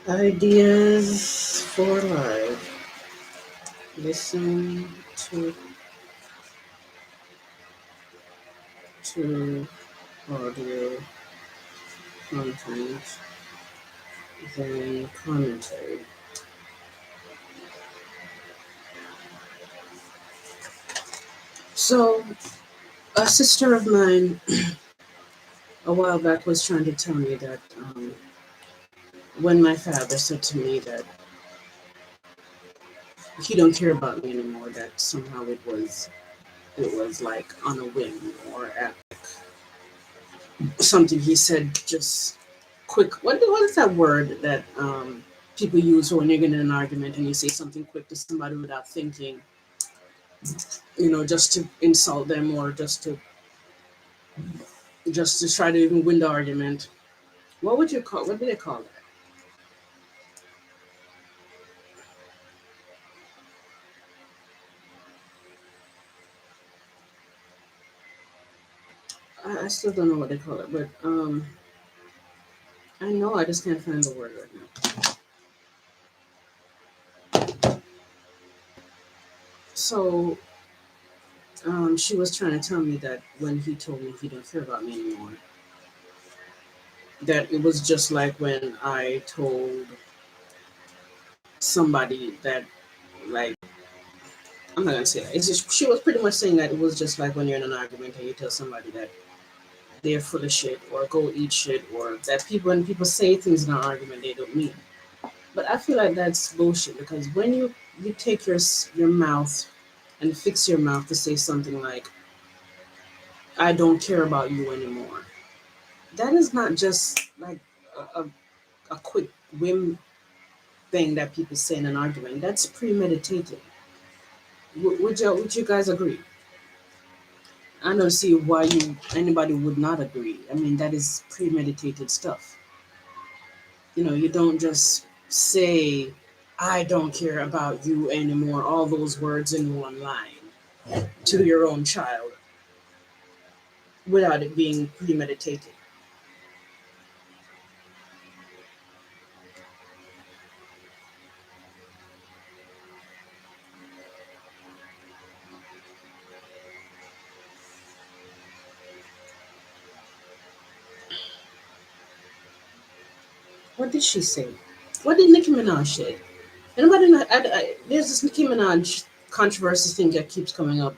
Ideas for live. Listen to audio content, then commentary. So, a sister of mine a while back was trying to tell me that when my father said to me that he don't care about me anymore, that somehow it was like on a whim or at something he said just quick. What is that word that people use when you're in an argument and you say something quick to somebody without thinking, just to insult them or just to try to even win the argument. What do they call that? I still don't know what they call it, but I know I just can't find the word right now. So she was trying to tell me that when he told me he didn't care about me anymore, that it was just like when I told somebody that, like, I'm not gonna say that. It's just she was pretty much saying that it was just like when you're in an argument and you tell somebody that they're full of shit or go eat shit, or that when people say things in an argument they don't mean. But I feel like that's bullshit, because when you take your mouth and fix your mouth to say something like "I don't care about you anymore," that is not just like a quick whim thing that people say in an argument. That's premeditated. Would you guys agree? I don't see why anybody would not agree. I mean, that is premeditated stuff. You don't just say, "I don't care about you anymore," all those words in one line to your own child without it being premeditated. What did she say? What did Nicki Minaj say? Anybody know? There's this Nicki Minaj controversy thing that keeps coming up,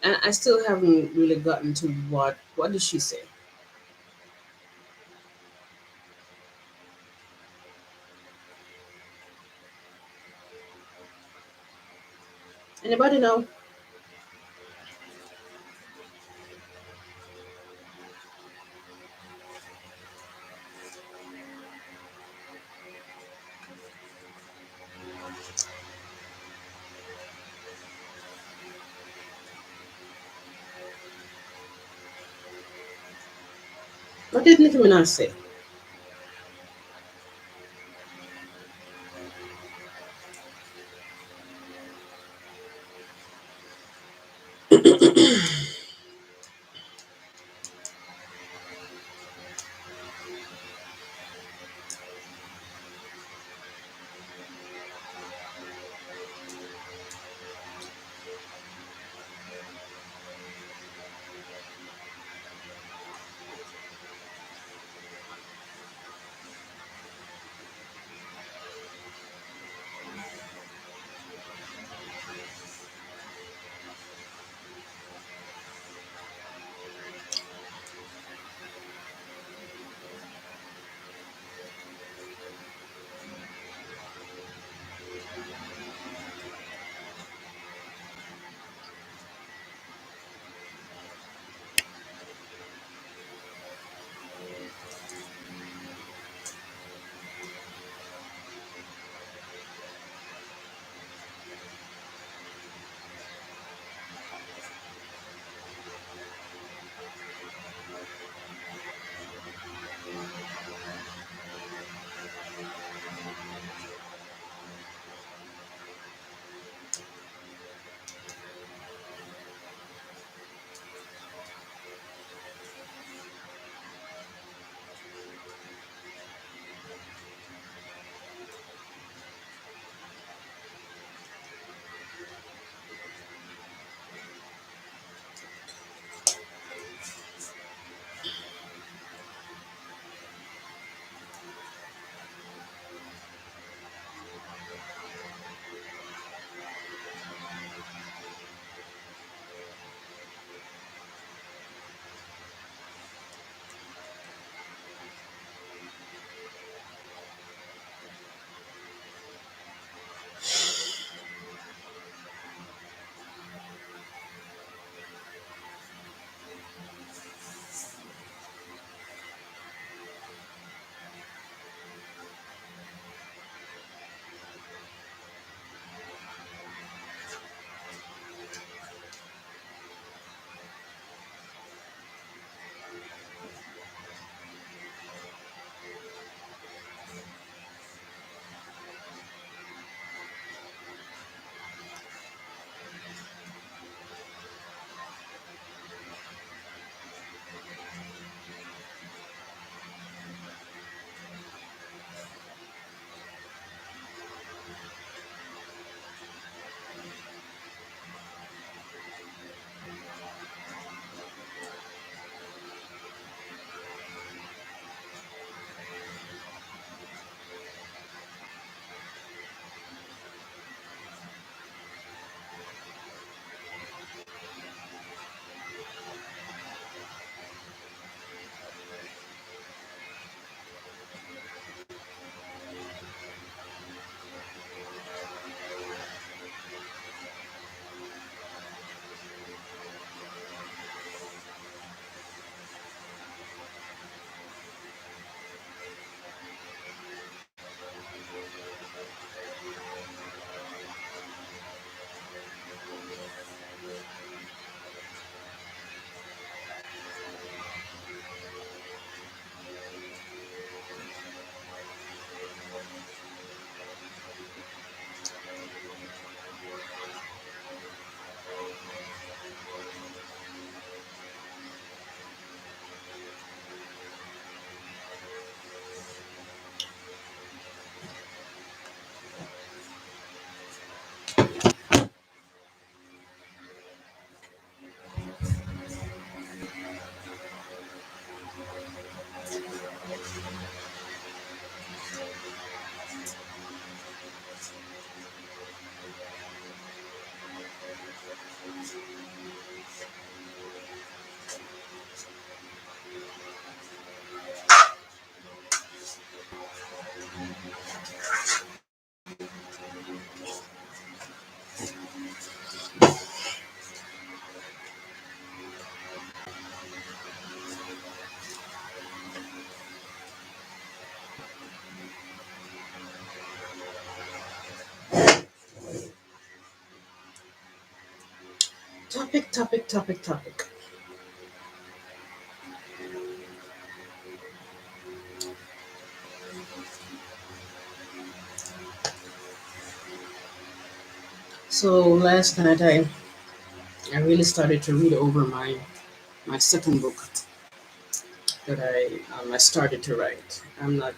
and I still haven't really gotten to what did she say. Anybody know? What did Nicki Minaj say? Topic. So last night I really started to read over my second book that I started to write. I'm not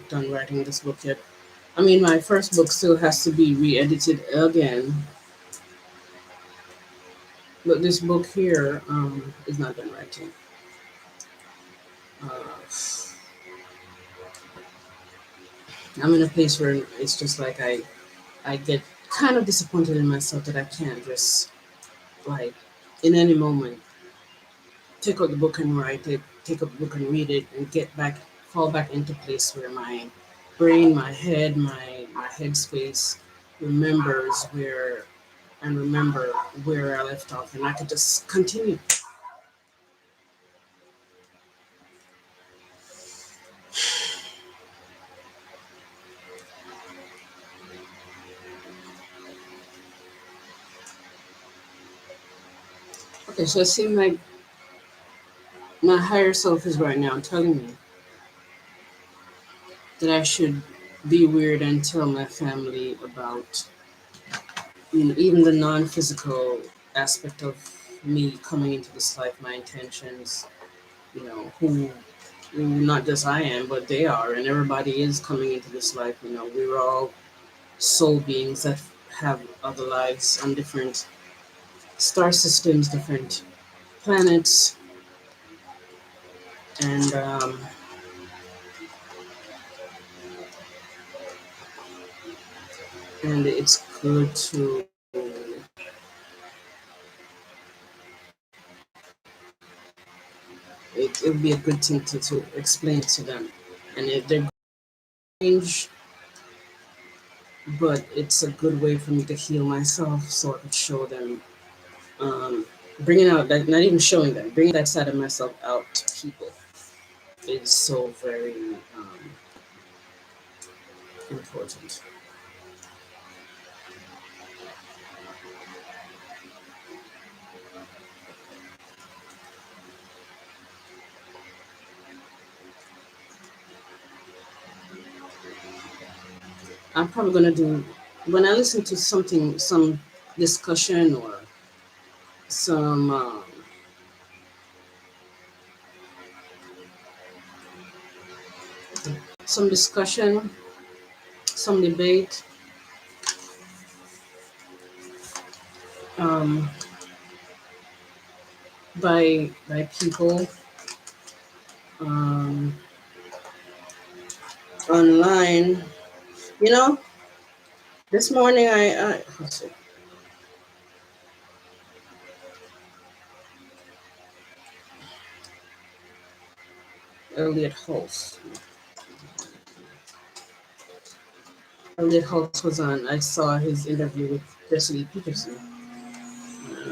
done writing this book yet. I mean, my first book still has to be re-edited again, but this book here is not done writing. Uh, I'm in a place where it's just like I get kind of disappointed in myself that I can't just like in any moment take out the book and write it, take up the book and read it, and fall back into place where my brain, my head, my headspace remembers remember where I left off, and I could just continue. Okay, so it seems like my higher self is right now telling me that I should be weird and tell my family about even the non-physical aspect of me coming into this life, my intentions, who not just I am, but they are, and everybody is coming into this life. We're all soul beings that have other lives on different star systems, different planets, and it's good to it would be a good thing to explain to them, and if they're strange, but it's a good way for me to heal myself, so I could show them, um, bringing out that, not even showing them, bringing that side of myself out to people is so very important. I'm probably gonna do when I listen to some discussion or some discussion, some debate, um, by people um, online. You know, this morning let's see, Elliot Hulse. Elliot Hulse was on. I saw his interview with Jesse Peterson.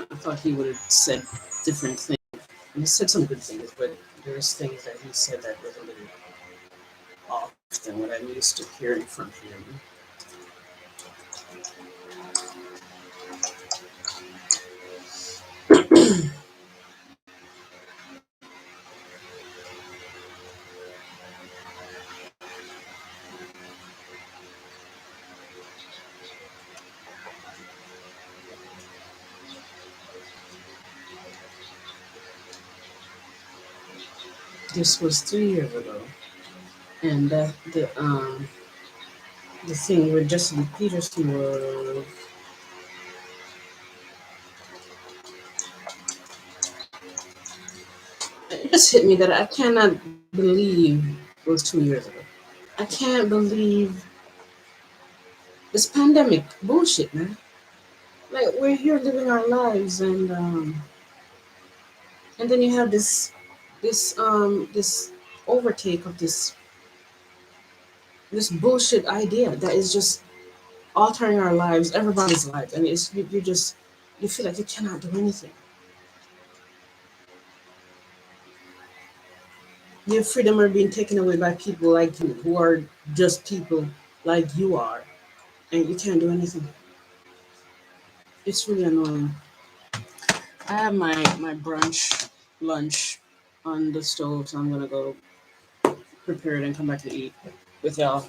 I thought he would have said different things. He said some good things, but there's things that he said that was a little off than what I'm used to hearing from him. This was 3 years ago, and the thing with Jesse Peterson was it just hit me that I cannot believe it was 2 years ago. I can't believe this pandemic bullshit, man. Like we're here living our lives, and then you have this overtake of this bullshit idea that is just altering our lives, everybody's lives, and it's you just you feel like you cannot do anything. Your freedom are being taken away by people like you, who are just people like you are, and you can't do anything. It's really annoying. I have my brunch lunch on the stove, so I'm gonna go prepare it and come back to eat with y'all.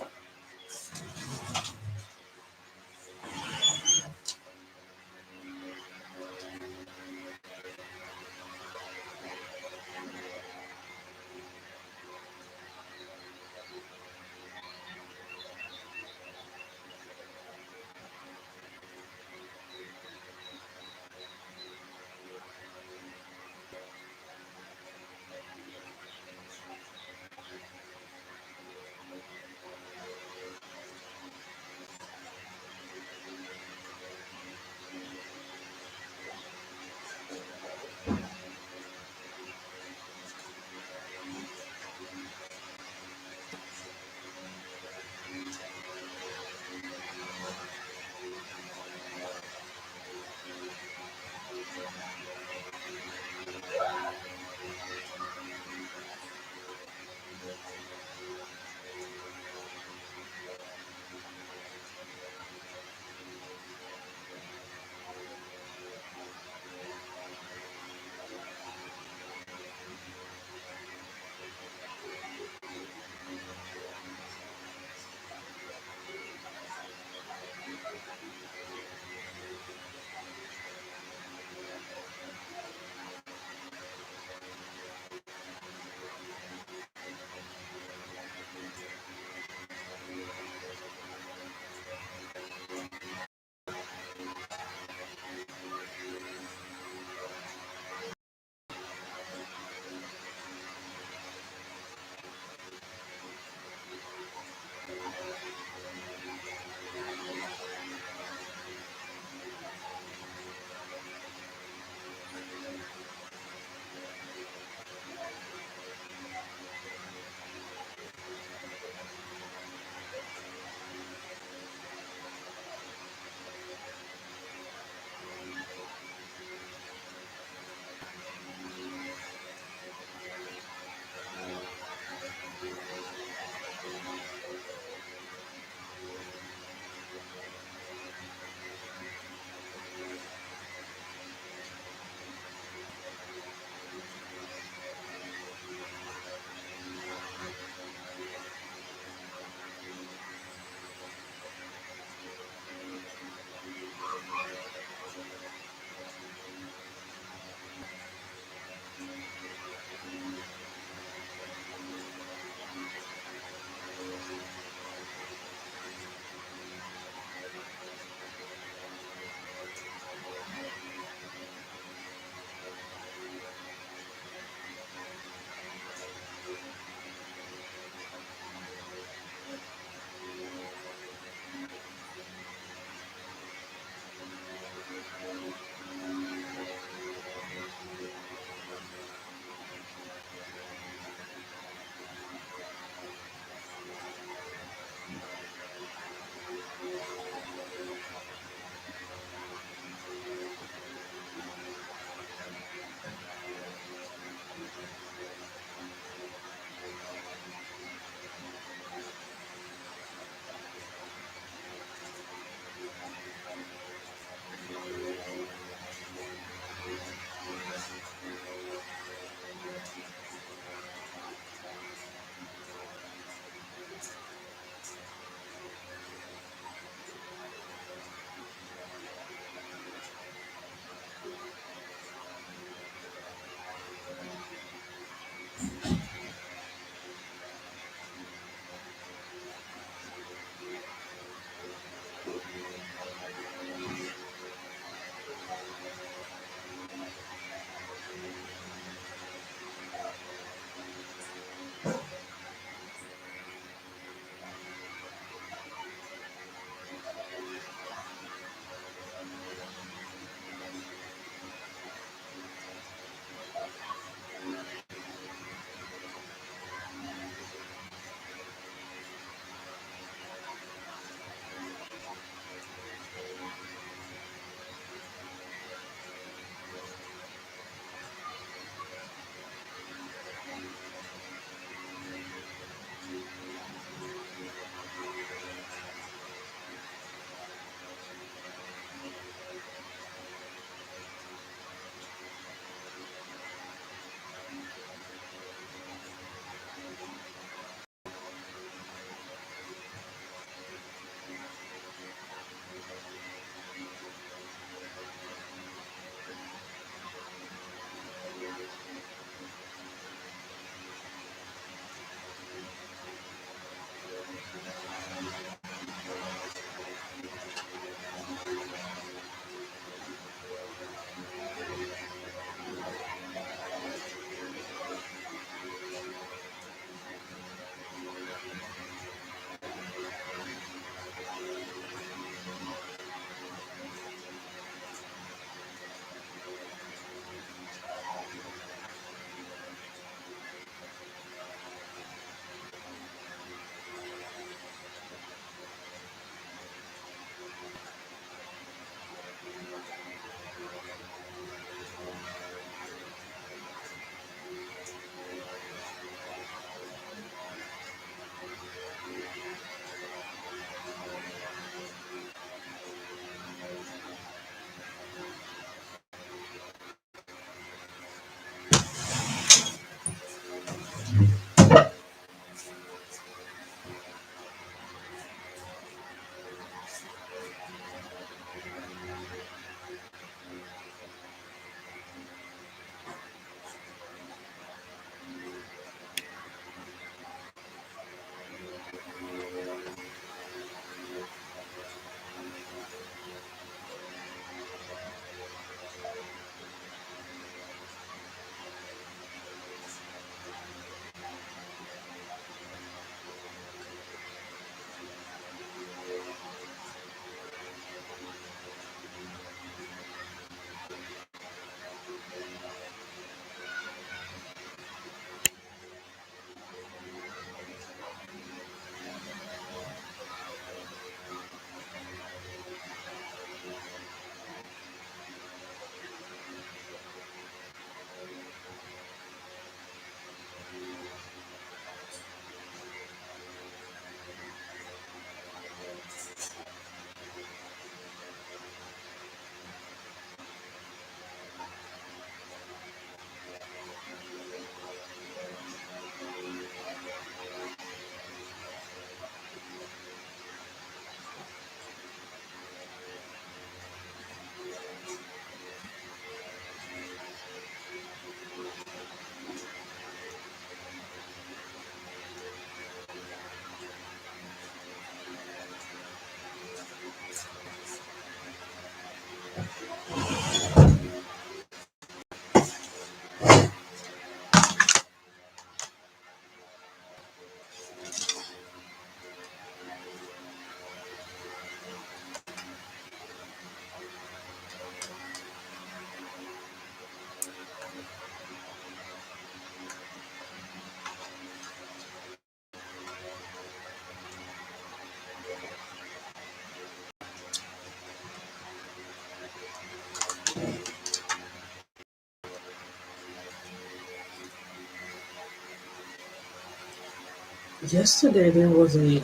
Yesterday there was a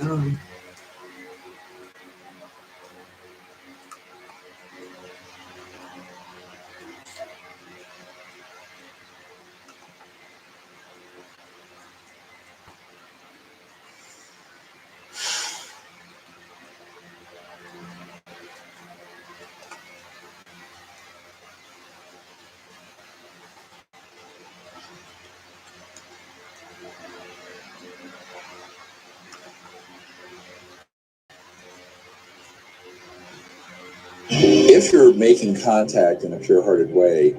If you're making contact in a pure-hearted way,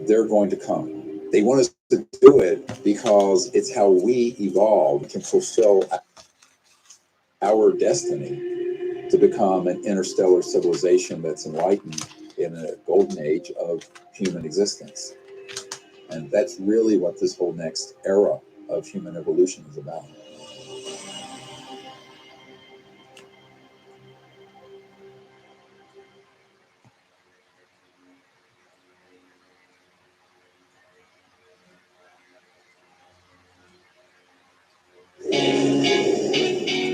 they're going to come. They want us to do it because it's how we evolve can fulfill our destiny to become an interstellar civilization that's enlightened in a golden age of human existence. And that's really what this whole next era of human evolution is about.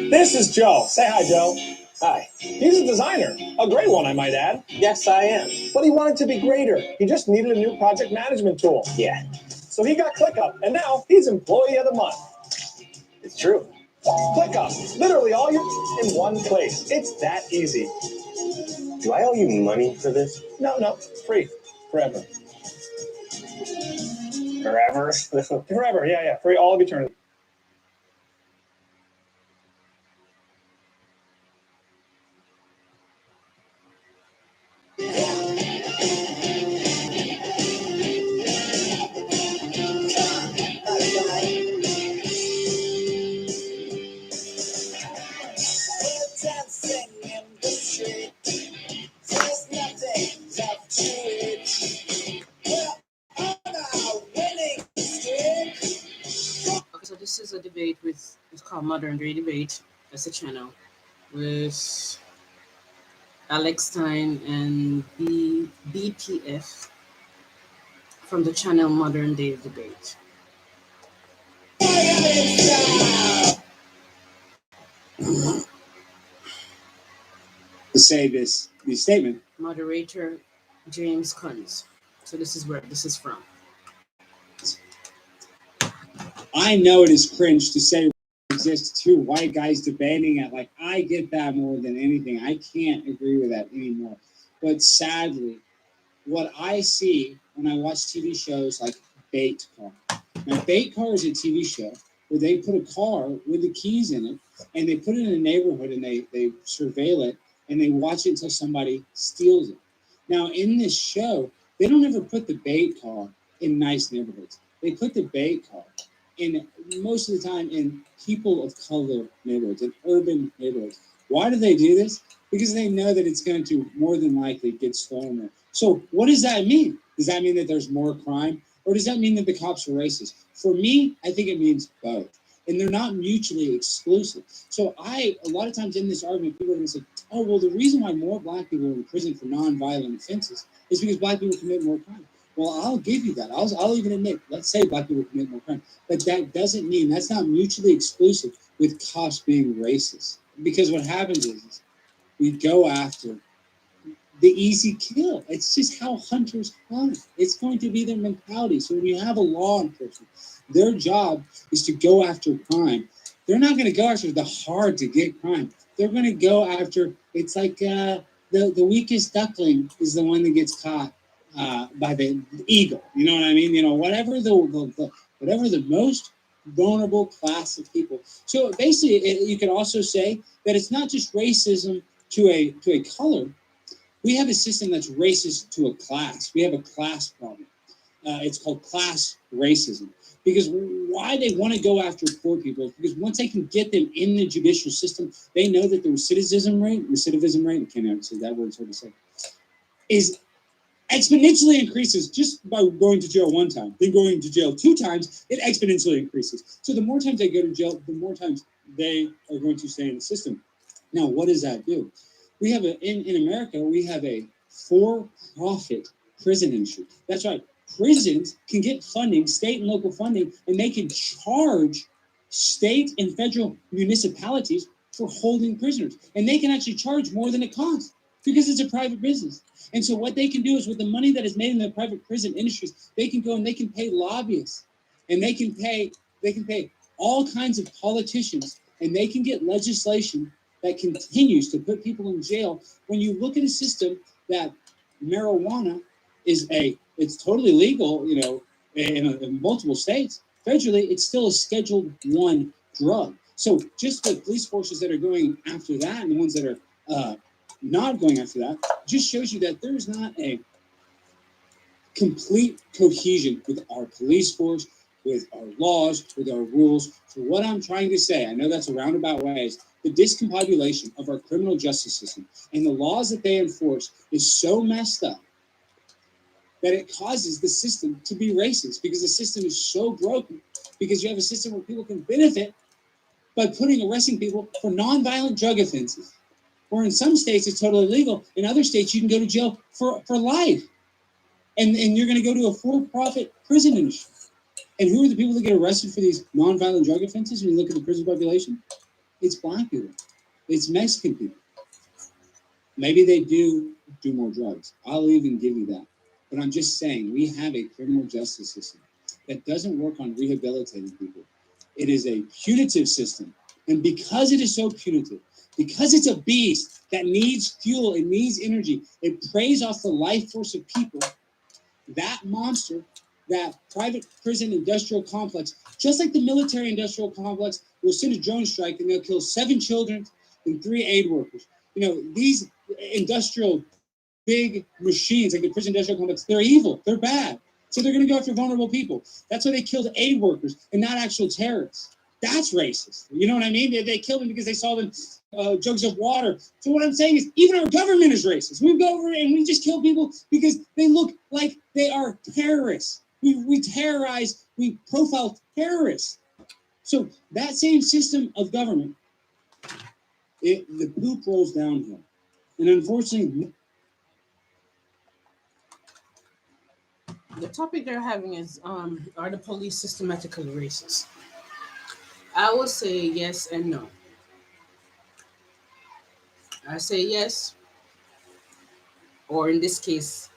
This is Joe. Say hi, Joe. Hi. He's a designer. A great one, I might add. Yes, I am. But he wanted to be greater. He just needed a new project management tool. Yeah. So he got ClickUp, and now he's Employee of the Month. It's true. ClickUp. Literally all your in one place. It's that easy. Do I owe you money for this? No. Free. Forever. Forever? Forever, yeah. Free all of eternity. okay, so this is a debate with it's called Modern Day Debate. That's the channel with Alex Stein and BPF from the channel Modern Day Debate. To say this statement. Moderator James Kunz. So this is where this is from. I know it is cringe to say exists two white guys debating it. Like, I get that more than anything. I can't agree with that anymore. But sadly, what I see when I watch TV shows like Bait Car. Now, Bait Car is a TV show where they put a car with the keys in it, and they put it in a neighborhood, and they surveil it, and they watch it until somebody steals it. Now, in this show, they don't ever put the Bait Car in nice neighborhoods. They put the Bait Car in, most of the time, in people of color neighborhoods, in urban neighborhoods. Why do they do this? Because they know that it's going to more than likely get stolen there. So what does that mean? Does that mean that there's more crime? Or does that mean that the cops are racist? For me, I think it means both. And they're not mutually exclusive. So a lot of times in this argument, people are going to say, oh, well, the reason why more black people are in prison for nonviolent offenses is because black people commit more crime. Well, I'll give you that. I'll even admit, let's say black people commit more crime. But that doesn't mean, that's not mutually exclusive with cops being racist. Because what happens is we go after the easy kill. It's just how hunters hunt. It's going to be their mentality. So when you have a law enforcement, their job is to go after crime. They're not going to go after the hard to get crime. They're going to go after, it's like the weakest duckling is the one that gets caught by the eagle. You know what I mean? You know, whatever the most vulnerable class of people. So basically, you can also say that it's not just racism to a color. We have a system that's racist to a class. We have a class problem. It's called class racism. Because why they want to go after poor people? Because once they can get them in the judicial system, they know that the recidivism rate, I can't even say that word, it's hard to say, is exponentially increases just by going to jail one time. Then going to jail two times, it exponentially increases. So the more times they go to jail, the more times they are going to stay in the system. Now, what does that do? We have in America, we have a for-profit prison industry. That's right. Prisons can get funding, state and local funding, and they can charge state and federal municipalities for holding prisoners. And they can actually charge more than it costs because it's a private business. And so what they can do is with the money that is made in the private prison industries, they can go and they can pay lobbyists and they can pay all kinds of politicians, and they can get legislation that continues to put people in jail. When you look at a system that marijuana it's totally legal, in multiple states. Federally, it's still a Scheduled One drug. So just the police forces that are going after that and the ones that are not going after that just shows you that there's not a complete cohesion with our police force, with our laws, with our rules. So what I'm trying to say, I know that's a roundabout ways, the discombobulation of our criminal justice system and the laws that they enforce is so messed up that it causes the system to be racist because the system is so broken because you have a system where people can benefit by arresting people for nonviolent drug offenses. Or in some states, it's totally legal. In other states, you can go to jail for life. And you're going to go to a for-profit prison industry. And who are the people that get arrested for these nonviolent drug offenses when you look at the prison population? It's black people. It's Mexican people. Maybe they do more drugs. I'll even give you that. But I'm just saying, we have a criminal justice system that doesn't work on rehabilitating people. It is a punitive system. And because it is so punitive, because it's a beast that needs fuel, it needs energy, it preys off the life force of people, that monster, that private prison industrial complex, just like the military industrial complex, will send a drone strike and they'll kill 7 children and 3 aid workers. These industrial big machines like the prison industrial complex, they're evil, they're bad. So they're going to go after vulnerable people. That's why they killed aid workers and not actual terrorists. That's racist. You know what I mean? They killed them because they saw them jugs of water. So what I'm saying is even our government is racist. We go over and we just kill people because they look like they are terrorists. We terrorize, we profile terrorists. So that same system of government, the poop rolls downhill. And unfortunately, The topic they're having is are the police systematically racist? I would say yes and no. I say yes, or in this case,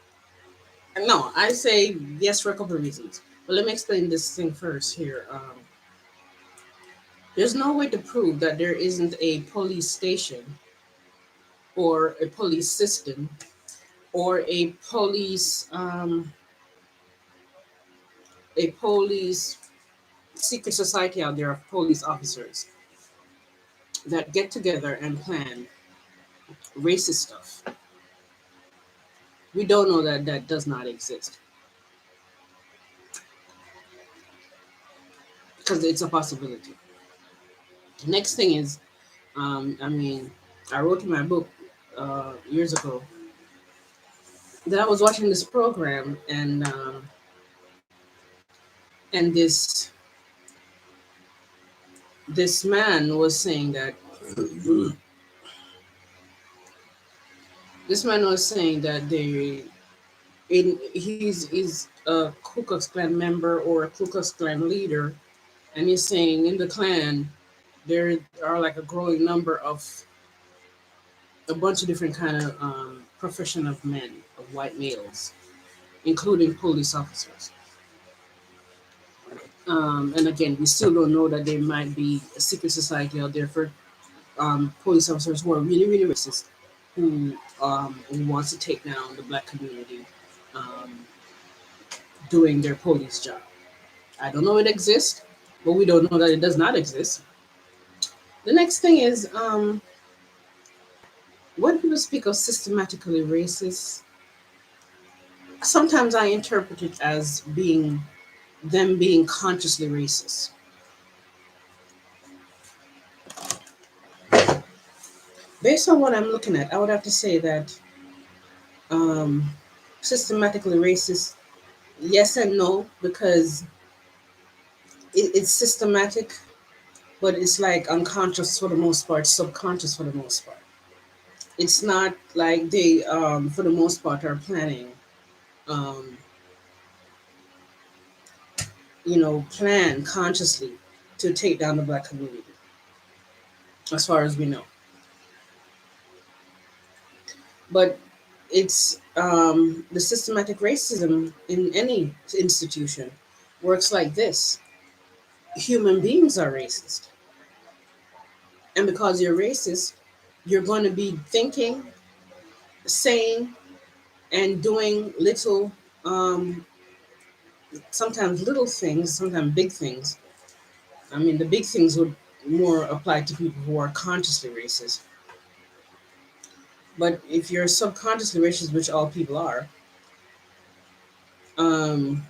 no. I say yes for a couple of reasons. But let me explain this thing first here. There's no way to prove that there isn't a police station or a police system or a police secret society out there of police officers that get together and plan racist stuff. We don't know that that does not exist because it's a possibility. Next thing is, I mean, I wrote in my book years ago that I was watching this program and this man was saying that they he's a Ku Klux Klan member or a Ku Klux Klan leader, and he's saying in the Klan there are like a growing number of a bunch of different kind of profession of men, of white males, including police officers. And again, we still don't know that there might be a secret society out there for police officers who are really, really racist, who wants to take down the black community um, doing their police job. I don't know it exists, but we don't know that it does not exist. The next thing is when people speak of systematically racist, sometimes I interpret it as being consciously racist. Based on what I'm looking at, I would have to say that um, systematically racist, yes and no, because it's systematic, but it's like unconscious for the most part, subconscious for the most part. It's not like they, for the most part, are planning, um, plan consciously to take down the black community, as far as we know. But it's the systematic racism in any institution works like this: human beings are racist, and because you're racist, you're going to be thinking, saying, and doing little, um, sometimes little things, sometimes big things. I mean, the big things would more apply to people who are consciously racist. But if you're subconsciously racist, which all people are, um,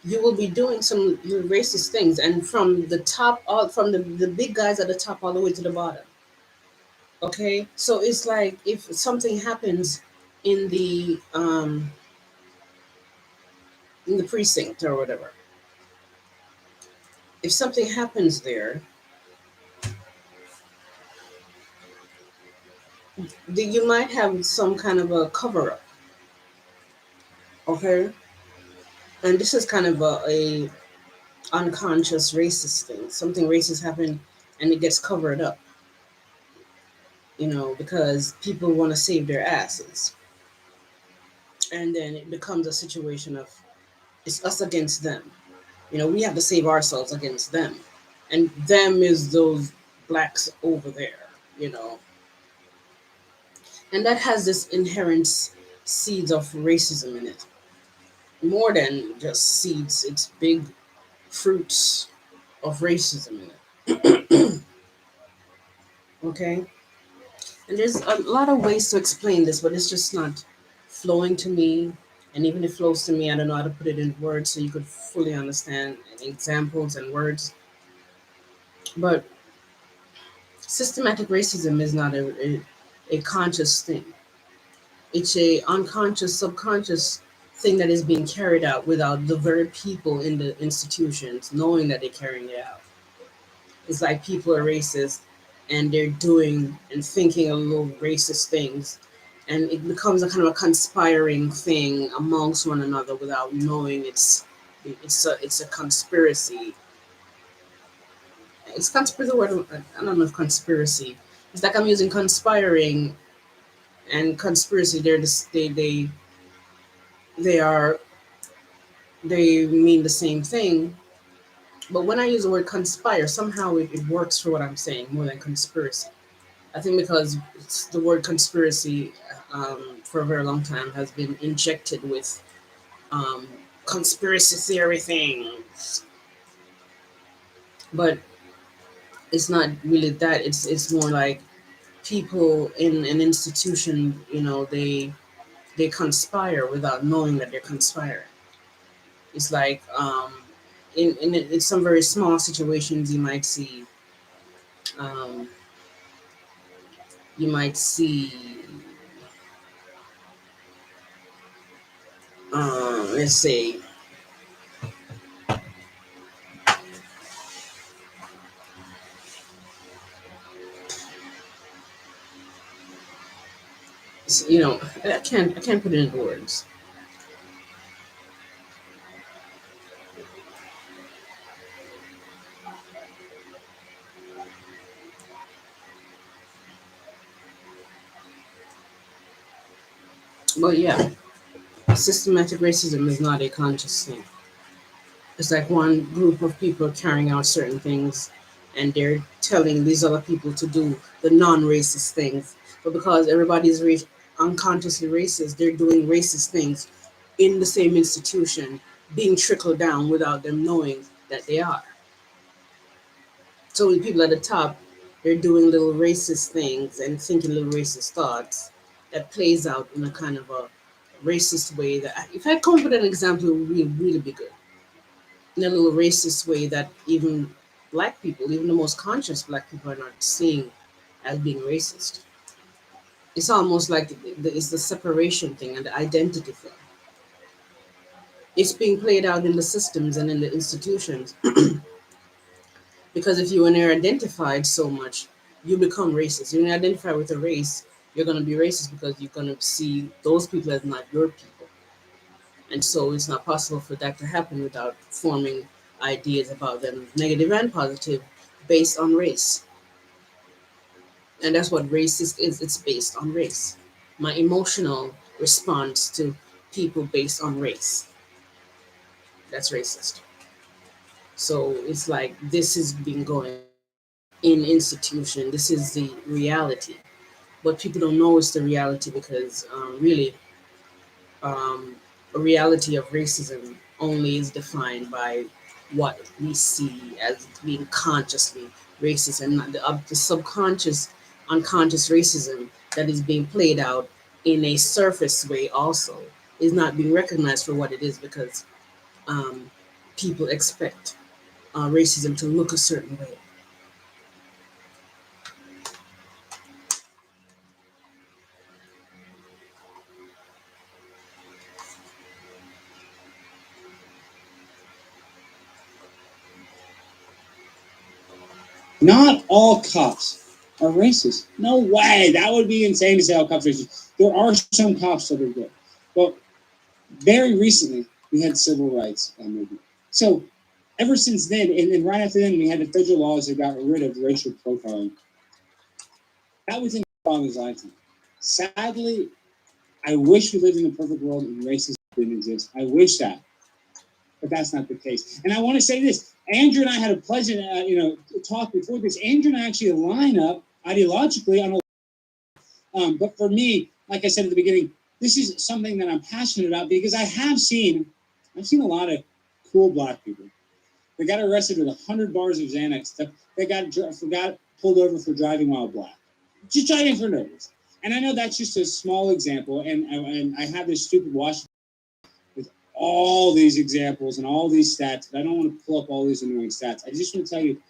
you will be doing some racist things, and from the top, all from the big guys at the top all the way to the bottom. Okay, so it's like if something happens in the precinct or whatever, if something happens there, you might have some kind of a cover up. Okay, and this is kind of a unconscious racist thing. Something racist happened and it gets covered up, because people want to save their asses. And then it becomes a situation of it's us against them. We have to save ourselves against them. And them is those blacks over there, you know. And that has this inherent seeds of racism in it. More than just seeds, it's big fruits of racism in it. Okay? And there's a lot of ways to explain this, but it's just not flowing to me. And even if it flows to me, I don't know how to put it in words so you could fully understand examples and words. But systematic racism is not a conscious thing. It's a unconscious, subconscious thing that is being carried out without the very people in the institutions knowing that they're carrying it out. It's like people are racist and they're doing and thinking a little racist things, and it becomes a kind of a conspiring thing amongst one another without knowing it's a conspiracy. It's conspiracy. The word I don't know if conspiracy. It's like I'm using conspiring and conspiracy. They are they mean the same thing. But when I use the word conspire, somehow it works for what I'm saying more than conspiracy. I think because the word conspiracy for a very long time has been injected with um, conspiracy theory things, but it's not really that. It's more like people in an institution, they conspire without knowing that they're conspiring. It's like in some very small situations um, you might see let's say I can't put it in words. But yeah, systematic racism is not a conscious thing. It's like one group of people carrying out certain things and they're telling these other people to do the non-racist things. But because everybody's unconsciously racist, they're doing racist things in the same institution, being trickled down without them knowing that they are. So the people at the top, they're doing little racist things and thinking little racist thoughts that plays out in a kind of a racist way that if I come up with an example, it would really be good. In a little racist way that even black people, even the most conscious black people, are not seeing as being racist. It's almost like it's the separation thing and the identity thing. It's being played out in the systems and in the institutions because if you and you're identified so much, you become racist. When you identify with a race, you're going to be racist because you're going to see those people as not your people. And so it's not possible for that to happen without forming ideas about them, negative and positive, based on race. And that's what racist is. It's based on race. My emotional response to people based on race. That's racist. So it's like this has been going in institution. This is the reality. But people don't know it's the reality because really, um, a reality of racism only is defined by what we see as being consciously racist, and not the subconscious, unconscious racism that is being played out in a surface way also is not being recognized for what it is because um, people expect racism to look a certain way. Not all cops are racist. No way. That would be insane to say all cops are racist. There are some cops that are good. But very recently, we had civil rights movement. So ever since then, and right after then, we had the federal laws that got rid of racial profiling. That was in my father's lifetime. Sadly, I wish we lived in a perfect world and racism didn't exist. I wish that, but that's not the case. And I want to say this: Andrew and I had a pleasant, talk before this. Andrew and I actually line up ideologically on but for me, like I said at the beginning, this is something that I'm passionate about because I've seen a lot of cool black people. They got arrested with 100 bars of Xanax. They got pulled over for driving while black, just driving for no reason. And I know that's just a small example, and I have this stupid Washington with all these examples and all these stats, but I don't want to pull up all these annoying stats. I just want to tell you.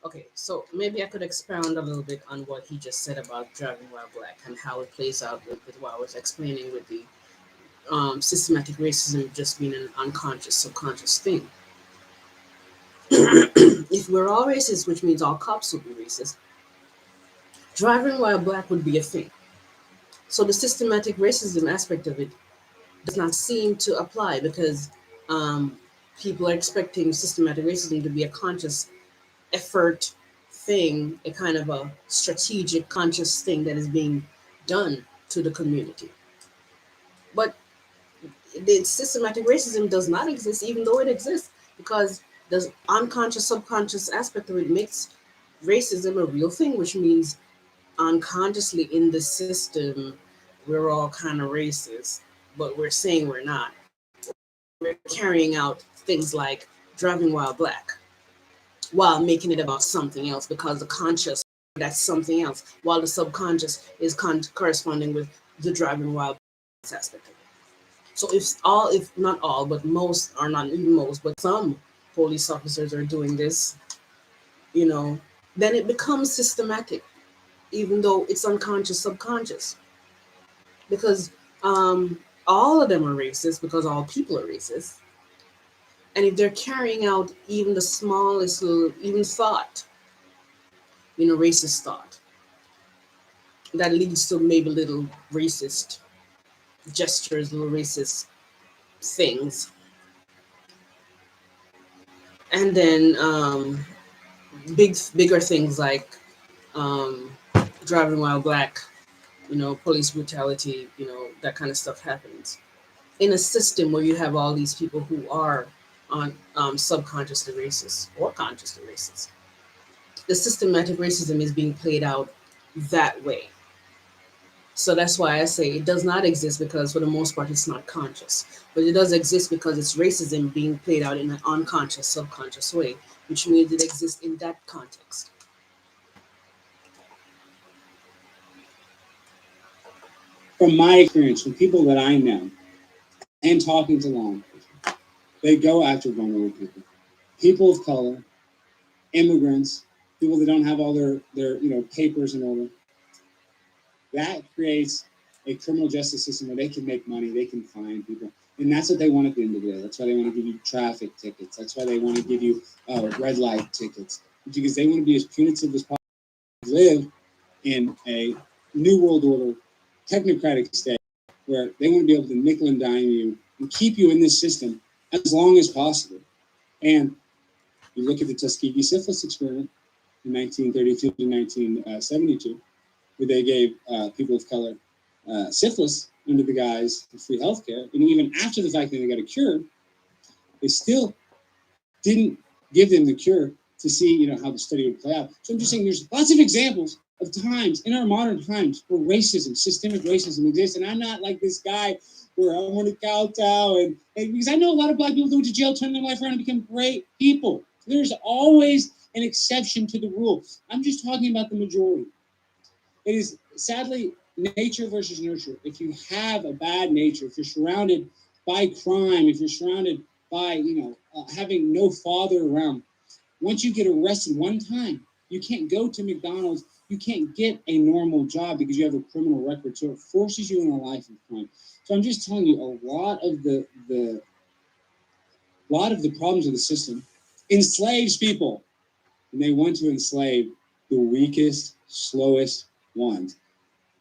Okay, so maybe I could expound a little bit on what he just said about driving while black and how it plays out with what I was explaining with the systematic racism just being an unconscious, subconscious thing. If we're all racist, which means all cops would be racist, driving while black would be a thing. So the systematic racism aspect of it does not seem to apply because um, people are expecting systematic racism to be a conscious effort thing, a kind of a strategic, conscious thing that is being done to the community. But the systematic racism does not exist, even though it exists, because the unconscious, subconscious aspect of it makes racism a real thing, which means unconsciously in the system, we're all kind of racist, but we're saying we're not. We're carrying out things like driving while black while making it about something else because the conscious that's something else while the subconscious is corresponding with the driving while aspect of it. So if not all but most are not even most but some police officers are doing this, you know, then it becomes systematic even though it's unconscious subconscious because all of them are racist because all people are racist. And if they're carrying out even the smallest little even thought, racist thought that leads to maybe little racist gestures, little racist things. And then bigger things like um, driving while black, police brutality, that kind of stuff happens in a system where you have all these people who are on subconsciously racist or consciously racist. The systematic racism is being played out that way. So that's why I say it does not exist because for the most part it's not conscious. But it does exist because it's racism being played out in an unconscious, subconscious way, which means it exists in that context. From my experience, from people that I know, and talking to law enforcement, they go after vulnerable people of color, immigrants, people that don't have all their papers in order. That creates a criminal justice system where they can make money, they can fine people, and that's what they want at the end of the day. That's why they want to give you traffic tickets. That's why they want to give you red light tickets because they want to be as punitive as possible. Live in a new world order technocratic state where they want to be able to nickel and dime you and keep you in this system as long as possible. And you look at the Tuskegee syphilis experiment in 1932 to 1972, where they gave people of color syphilis under the guise of free healthcare, and even after the fact that they got a cure, they still didn't give them the cure to see, how the study would play out. So I'm just saying, there's lots of examples of times in our modern times where racism, systemic racism exists, and I'm not like this guy where I want to kowtow, and because I know a lot of black people who went to jail, turned their life around, and become great people. There's always an exception to the rule. I'm just talking about the majority. It is sadly nature versus nurture. If you have a bad nature, if you're surrounded by crime, if you're surrounded by, having no father around, once you get arrested one time, you can't go to McDonald's, you can't get a normal job because you have a criminal record. So it forces you in a life of crime. So I'm just telling you, a lot of the problems of the system enslaves people. And they want to enslave the weakest, slowest ones.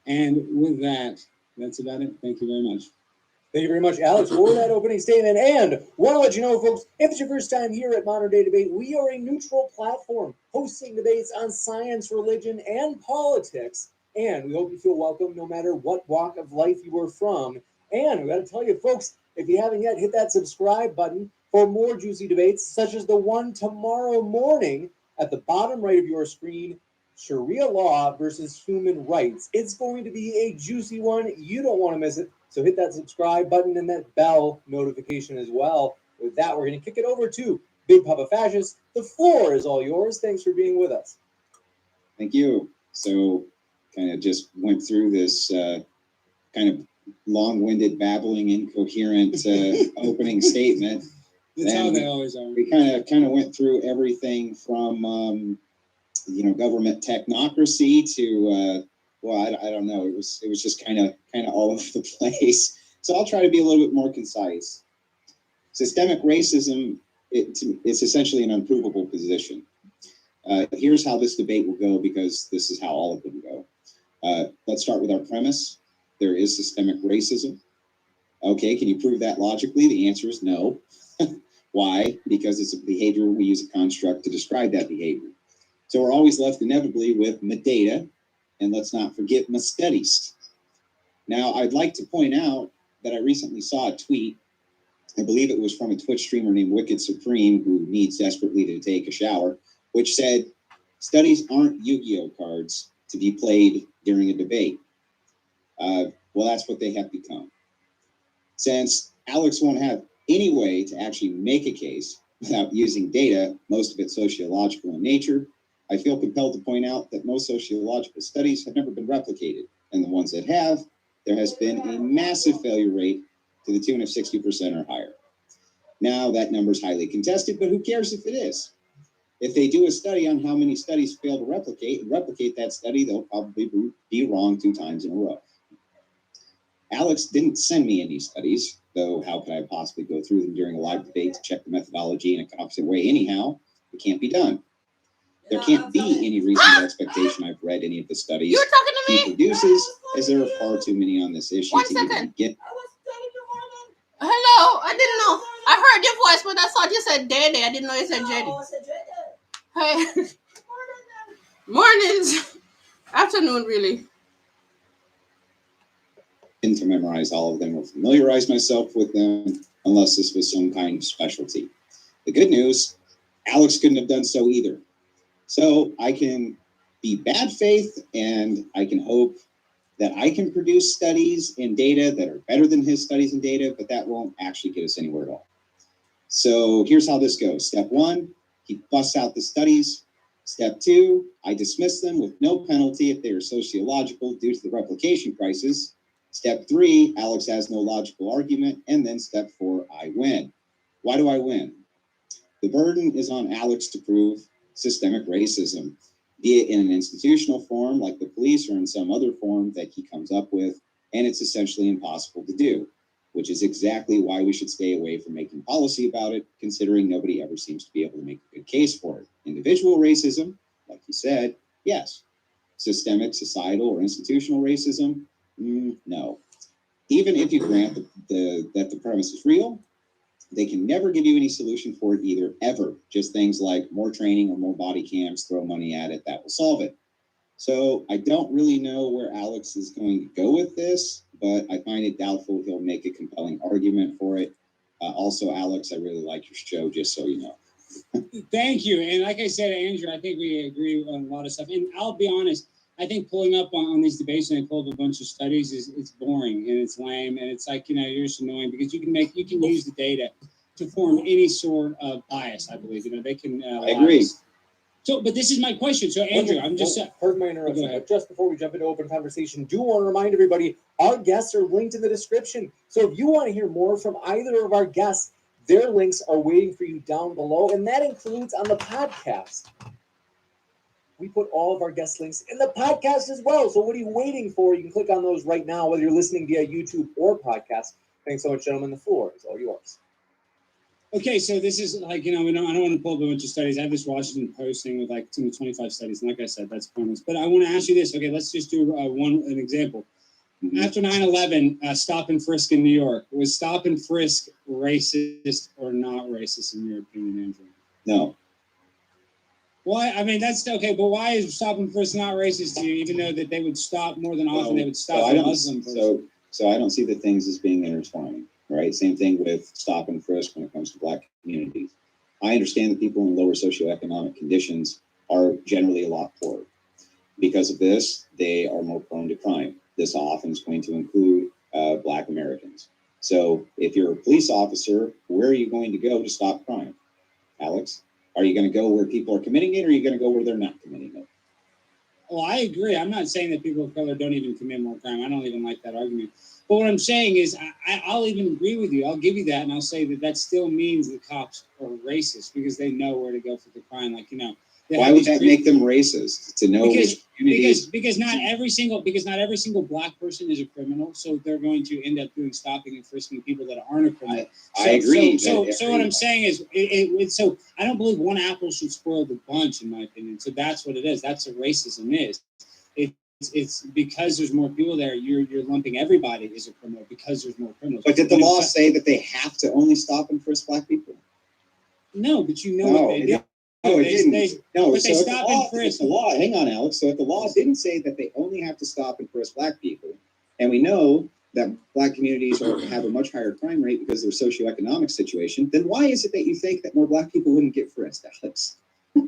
And with that, that's about it. Thank you very much. Thank you very much, Alex, for that opening statement. And want to let you know, folks, if it's your first time here at Modern Day Debate, we are a neutral platform hosting debates on science, religion, and politics. And we hope you feel welcome no matter what walk of life you are from. And we got to tell you, folks, if you haven't yet, hit that subscribe button for more juicy debates, such as the one tomorrow morning at the bottom right of your screen. Sharia law versus human rights. It's going to be a juicy one. You don't want to miss it. So hit that subscribe button and that bell notification as well. With that, we're going to kick it over to Big Papa Fascist. The floor is all yours. Thanks for being with us. Thank you. So kind of just went through this kind of long-winded, babbling, incoherent opening statement. That's how they always are. We kind of went through everything from government technocracy to I don't know. It was just kind of all over the place. So I'll try to be a little bit more concise. Systemic racism, it's essentially an unprovable position. Here's how this debate will go, because this is how all of them go. Let's start with our premise. There is systemic racism. Okay, can you prove that logically? The answer is no. Why? Because it's a behavior. We use a construct to describe that behavior. So we're always left inevitably with my data, and let's not forget my studies. Now, I'd like to point out that I recently saw a tweet. I believe it was from a Twitch streamer named Wicked Supreme, who needs desperately to take a shower, which said, studies aren't Yu-Gi-Oh cards to be played during a debate. Well, that's what they have become. Since Alex won't have any way to actually make a case without using data, most of it sociological in nature, I feel compelled to point out that most sociological studies have never been replicated. And the ones that have, there has been a massive failure rate to the tune of 60% or higher. Now, that number is highly contested, but who cares if it is? If they do a study on how many studies fail to replicate that study, they'll probably be wrong 2 times in a row. Alex didn't send me any studies, though how could I possibly go through them during a live debate to check the methodology in a opposite way anyhow? It can't be done. There can't be any reasonable expectation I've read any of the studies You're talking to me? he produces, as there are far too many on this issue 1 to even second. begin. Hello, I didn't know. I heard your voice, but I thought you said Daddy. I didn't know you said Jetty. Hey. Mornings. Afternoon, really. To memorize all of them or familiarize myself with them unless this was some kind of specialty. The good news, Alex couldn't have done so either. So I can be bad faith, and I can hope that I can produce studies and data that are better than his studies and data, but that won't actually get us anywhere at all. So here's how this goes. Step 1, he busts out the studies. Step 2, I dismiss them with no penalty if they are sociological due to the replication crisis. Step 3, Alex has no logical argument. And then step 4, I win. Why do I win? The burden is on Alex to prove systemic racism, be it in an institutional form like the police or in some other form that he comes up with, and it's essentially impossible to do, which is exactly why we should stay away from making policy about it, considering nobody ever seems to be able to make a good case for it. Individual racism, like you said, yes. Systemic, societal, or institutional racism, no. even if you grant that the premise is real, they can never give you any solution for it either, ever. Just things like more training or more body cams, throw money at it, that will solve it. So I don't really know where Alex is going to go with this, but I find it doubtful he'll make a compelling argument for it. Also, Alex, I really like your show, just so you know. Thank you. And like I said, Andrew, I think we agree on a lot of stuff. And I'll be honest, I think pulling up on these debates and I pull up a bunch of studies it's boring and it's lame and it's like, you're just annoying because you can use the data to form any sort of bias. I believe they can. I agree. So, but this is my question. So, Andrew, I'm just. Pardon my interruption, but just before we jump into open conversation, do want to remind everybody our guests are linked in the description. So, if you want to hear more from either of our guests, their links are waiting for you down below, and that includes on the podcast. We put all of our guest links in the podcast as well. So, what are you waiting for? You can click on those right now, whether you're listening via YouTube or podcast. Thanks so much, gentlemen. The floor is all yours. Okay, so this is like, I don't want to pull up a bunch of studies. I have this Washington Post thing with like 25 studies. And like I said, that's pointless. But I want to ask you this. Okay, let's just do an example. Mm-hmm. After 9/11, stop and frisk in New York. Was stop and frisk racist or not racist in your opinion, Andrew? No. Why? I mean, that's okay, but why is stop and frisk not racist to you, even though that they would stop more than often they would stop a Muslim person? So I don't see the things as being intertwined. Right. Same thing with stop and frisk when it comes to Black communities. I understand that people in lower socioeconomic conditions are generally a lot poorer. Because of this, they are more prone to crime. This often is going to include Black Americans. So if you're a police officer, where are you going to go to stop crime? Alex, are you going to go where people are committing it, or are you going to go where they're not committing it? Well, I agree. I'm not saying that people of color don't even commit more crime. I don't even like that argument. But what I'm saying is I'll even agree with you. I'll give you that, and I'll say that still means the cops are racist because they know where to go for the crime. Like, why would that make them racist? To know which communities? Because not every single Black person is a criminal, so they're going to end up doing stopping and frisking people that aren't a criminal. I agree. So what I'm saying is, so I don't believe one apple should spoil the bunch, in my opinion. So that's what it is. That's what racism is. It's because there's more people there. You're lumping everybody as a criminal because there's more criminals. But did the law say that they have to only stop and frisk Black people? No, but what they did. No, it didn't. But they stop and frisk. The law, hang on, Alex. So if the law didn't say that they only have to stop and frisk Black people, and we know that Black communities have a much higher crime rate because of their socioeconomic situation, then why is it that you think that more Black people wouldn't get frisked, Alex?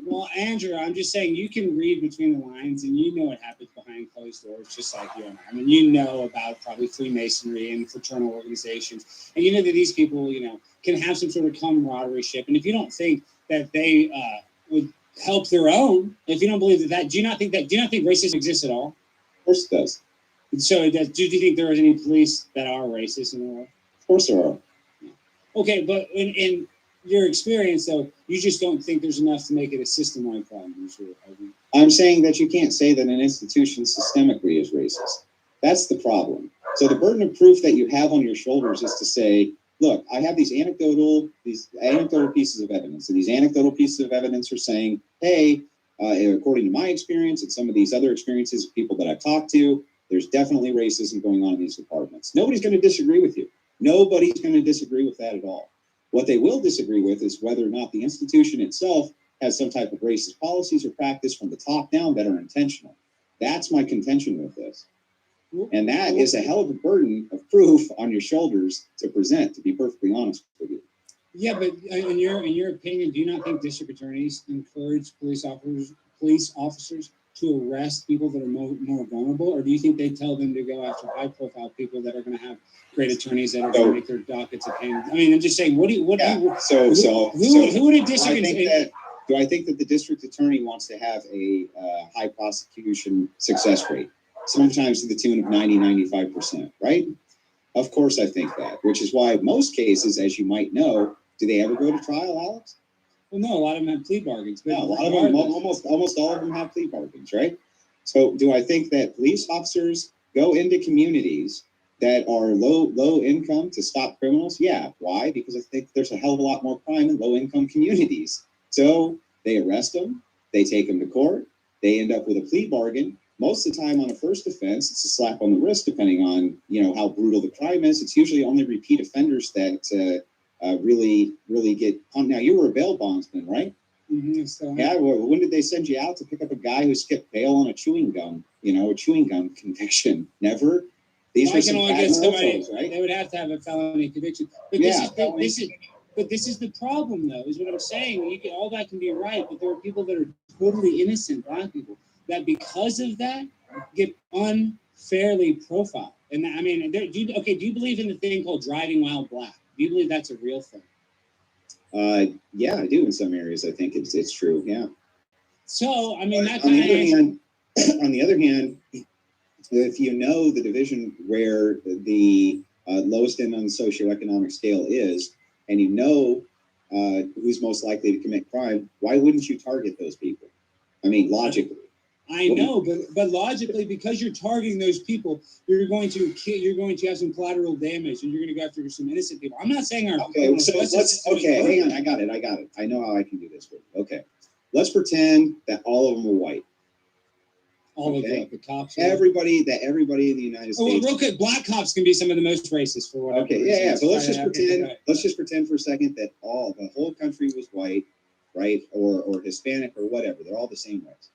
Well, Andrew, I'm just saying you can read between the lines and you know what happens behind closed doors, just like you and I. I mean, you know about probably Freemasonry and fraternal organizations, and you know that these people, can have some sort of camaraderie ship. And if you don't think that they would help their own, if you don't believe that, do you not think racism exists at all? Of course it does. So do you think there is any police that are racist in the world? Of course there are. Okay, but in your experience, though, you just don't think there's enough to make it a system-wide problem. I'm saying that you can't say that an institution systemically is racist. That's the problem. So the burden of proof that you have on your shoulders is to say, look, I have these anecdotal pieces of evidence, and these anecdotal pieces of evidence are saying, hey, according to my experience and some of these other experiences of people that I've talked to, there's definitely racism going on in these departments. Nobody's going to disagree with you. Nobody's going to disagree with that at all. What they will disagree with is whether or not the institution itself has some type of racist policies or practice from the top down that are intentional. That's my contention with this. And that is a hell of a burden of proof on your shoulders to present, to be perfectly honest with you. Yeah, but in your opinion, do you not think district attorneys encourage police officers to arrest people that are more vulnerable, or do you think they tell them to go after high-profile people that are going to have great attorneys that are going to make their dockets a pain? I mean, I'm just saying, who would a district attorney? Do I think that the district attorney wants to have a high prosecution success rate, sometimes to the tune of 90-95%, right? Of course I think that, which is why most cases, as you might know, do they ever go to trial, Alex? Well, no, a lot of them have plea bargains. But a lot of them, almost all of them have plea bargains, right? So do I think that police officers go into communities that are low income to stop criminals? Yeah. Why? Because I think there's a hell of a lot more crime in low income communities. So they arrest them, they take them to court, they end up with a plea bargain, most of the time on a first offense, it's a slap on the wrist, depending on, you know, how brutal the crime is. It's usually only repeat offenders that really get on. Now, you were a bail bondsman, right? Mm-hmm, so, Yeah. Well, when did they send you out to pick up a guy who skipped bail on a chewing gum? You know, a chewing gum conviction. Never. These well, are I can some only bad get somebody, mofos, right? they would have to have a felony conviction. But Yeah, this is the problem, though, is what I'm saying. You can, all that can be right, but there are people that are totally innocent, black people, that because of that get unfairly profiled. And I mean, do you believe in the thing called driving while black? Do you believe that's a real thing? Yeah, I do in some areas. I think it's true. Yeah. So I mean, that on kind the other of hand, on the other hand, if you know the division where the lowest end on the socioeconomic scale is, and you know who's most likely to commit crime, why wouldn't you target those people? I mean, logically. I know, but logically, because you're targeting those people, you're going to have some collateral damage, and you're going to go after some innocent people. I'm not saying our okay. So let's hang on. I got it. I know how I can do this for you. Okay, let's pretend that all of them are white. All of the cops. Everybody in the United States. Oh, real quick, black cops can be some of the most racist for whatever. Okay, yeah. So let's just pretend. Let's just pretend for a second that the whole country was white, right, or Hispanic or whatever. They're all the same race.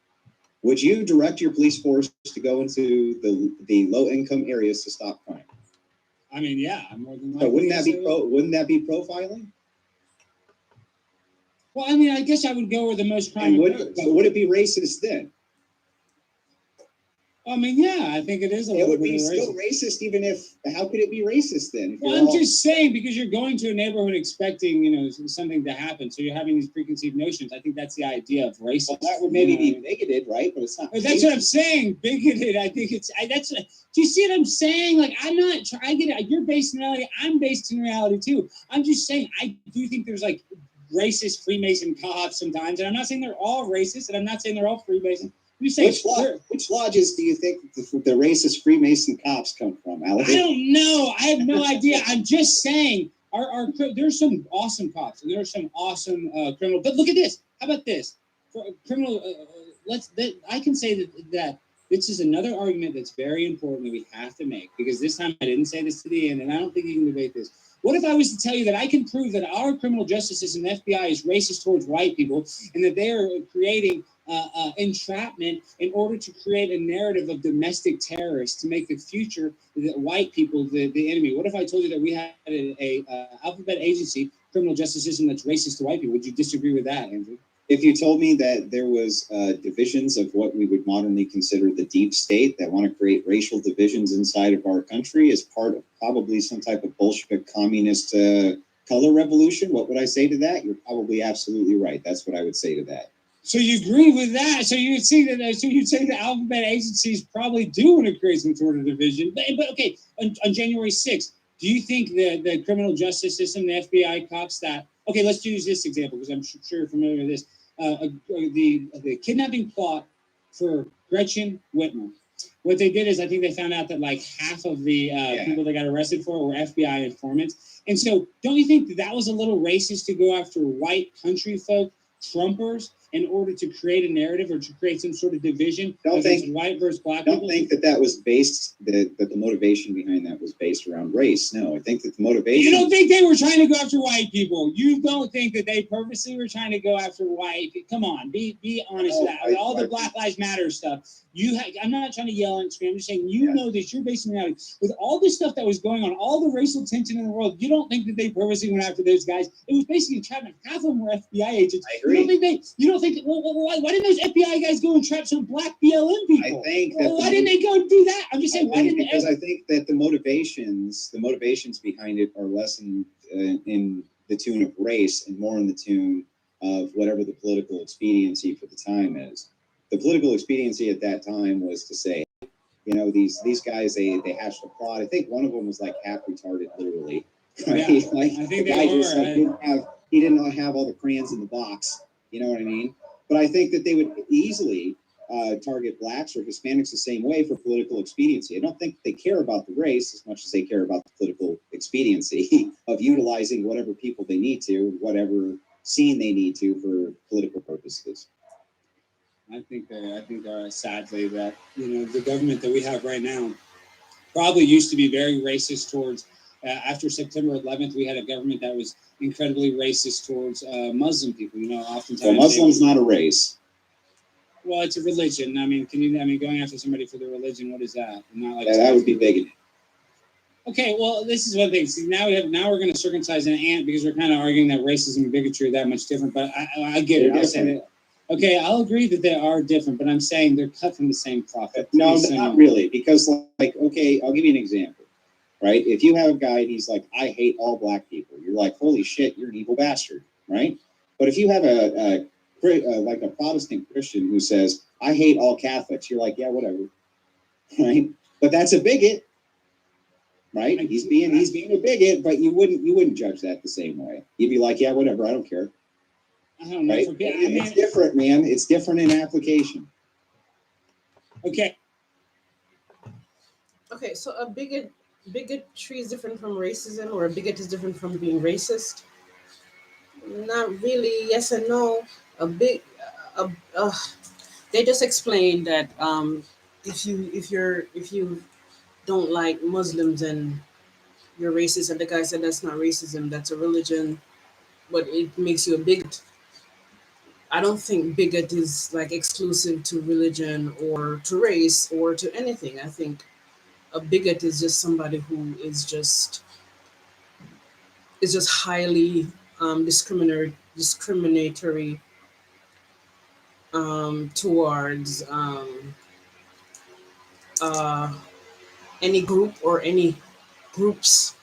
Would you direct your police force to go into the low income areas to stop crime? I mean, yeah, more than likely. So wouldn't that be profiling? Well, I mean, I guess I would go where the most crime occurs. But would it be racist then? I mean, yeah, I think it is a little bit. It would be still racist, even if. How could it be racist then? Well, I'm just saying, because you're going to a neighborhood expecting, you know, something to happen, so you're having these preconceived notions. I think that's the idea of racism. Well, that would maybe be bigoted, right? But it's not. But that's what I'm saying. Bigoted. I think it's. Do you see what I'm saying? Like, I'm not. I get it. You're based in reality. I'm based in reality too. I'm just saying. I do think there's like racist Freemason cops sometimes, and I'm not saying they're all racist, and I'm not saying they're all Freemason. Which lodges do you think the racist Freemason cops come from, Alex? I don't know. I have no idea. I'm just saying, there's some awesome cops and there's some awesome criminal. But look at this. How about this? For criminal, I can say that this is another argument that's very important that we have to make, because this time I didn't say this to the end, and I don't think you can debate this. What if I was to tell you that I can prove that our criminal justice system, the FBI, is racist towards white people, and that they are creating entrapment in order to create a narrative of domestic terrorists to make the future the white people the enemy? What if I told you that we had a alphabet agency criminal justice system that's racist to white people? Would you disagree with that, Andrew? If you told me that there was divisions of what we would modernly consider the deep state that want to create racial divisions inside of our country as part of probably some type of Bolshevik communist color revolution, what would I say to that? You're probably absolutely right. That's what I would say to that. So you agree with that? So you'd say that? So you'd say the alphabet agencies probably do want to create some sort of division? But okay, on January 6th, do you think the criminal justice system, the FBI cops, that okay? Let's use this example because I'm sure you're familiar with this. The kidnapping plot for Gretchen Whitmer. What they did is, I think they found out that like half of the people they got arrested for were FBI informants. And so, don't you think that was a little racist to go after white country folk, Trumpers, in order to create a narrative or to create some sort of division against white versus black people? I don't think that was based, that the motivation behind that was based around race. No, I think that the motivation... You don't think they were trying to go after white people? You don't think that they purposely were trying to go after white people? Come on, be honest with that. With all the Black Lives Matter stuff, I'm not trying to yell and scream. I'm just saying, know that you're based in reality. With all this stuff that was going on, all the racial tension in the world, you don't think that they purposely went after those guys? It was basically entrapment. Half of them were FBI agents. I agree. Why didn't those FBI guys go and trap some black BLM people? I think that why didn't they go do that? I'm just saying, why didn't they? Because I think that the motivations behind it are less in the tune of race and more in the tune of whatever the political expediency for the time is. The political expediency at that time was to say, these guys, they hashed a plot. I think one of them was like half retarded, literally. Right? Yeah, like I think the guy just he didn't have all the crayons in the box. You know what I mean? But I think that they would easily target blacks or Hispanics the same way for political expediency. I don't think they care about the race as much as they care about the political expediency of utilizing whatever people they need to, whatever scene they need to for political purposes. I think they're sadly that the government that we have right now probably used to be very racist towards. After September 11th, we had a government that was incredibly racist towards Muslim people. Oftentimes. Well, Muslim's not a race. Well, it's a religion. I mean, going after somebody for their religion, what is that? Not like That would be bigoted. Okay, well, this is one thing. See, now we're going to circumcise an ant because we're kind of arguing that racism and bigotry are that much different. But I get it. I'll say that. Okay, I'll agree that they are different, but I'm saying they're cut from the same cloth. No, not really. Because, okay, I'll give you an example. Right? If you have a guy and he's like, I hate all black people, you're like, holy shit, you're an evil bastard, right? But if you have a Protestant Christian who says, I hate all Catholics, you're like, yeah, whatever, right? But that's a bigot, right? He's being a bigot, but you wouldn't judge that the same way. You'd be like, yeah, whatever, I don't care. I don't know. Right? It's different, man. It's different in application. Okay. Okay, so bigotry is different from racism, or a bigot is different from being racist? Not really. Yes and no. Uh, uh, they just explained that if you don't like Muslims and you're racist, and the guy said that's not racism, that's a religion, but it makes you a bigot. I don't think bigot is like exclusive to religion or to race or to anything. I think a bigot is just somebody who is just highly discriminatory towards uh, any group or any groups.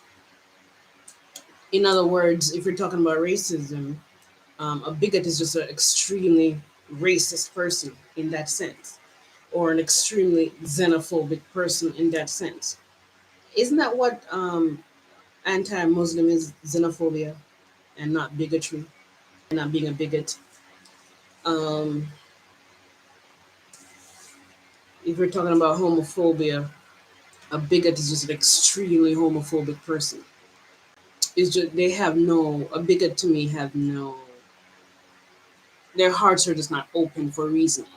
In other words, if you're talking about racism, a bigot is just an extremely racist person in that sense, or an extremely xenophobic person in that sense. Isn't that what anti-Muslim is? Xenophobia and not bigotry, and not being a bigot. Um, if we're talking about homophobia, a bigot is just an extremely homophobic person. It's just they have no a bigot to me have no their hearts are just not open for reasoning.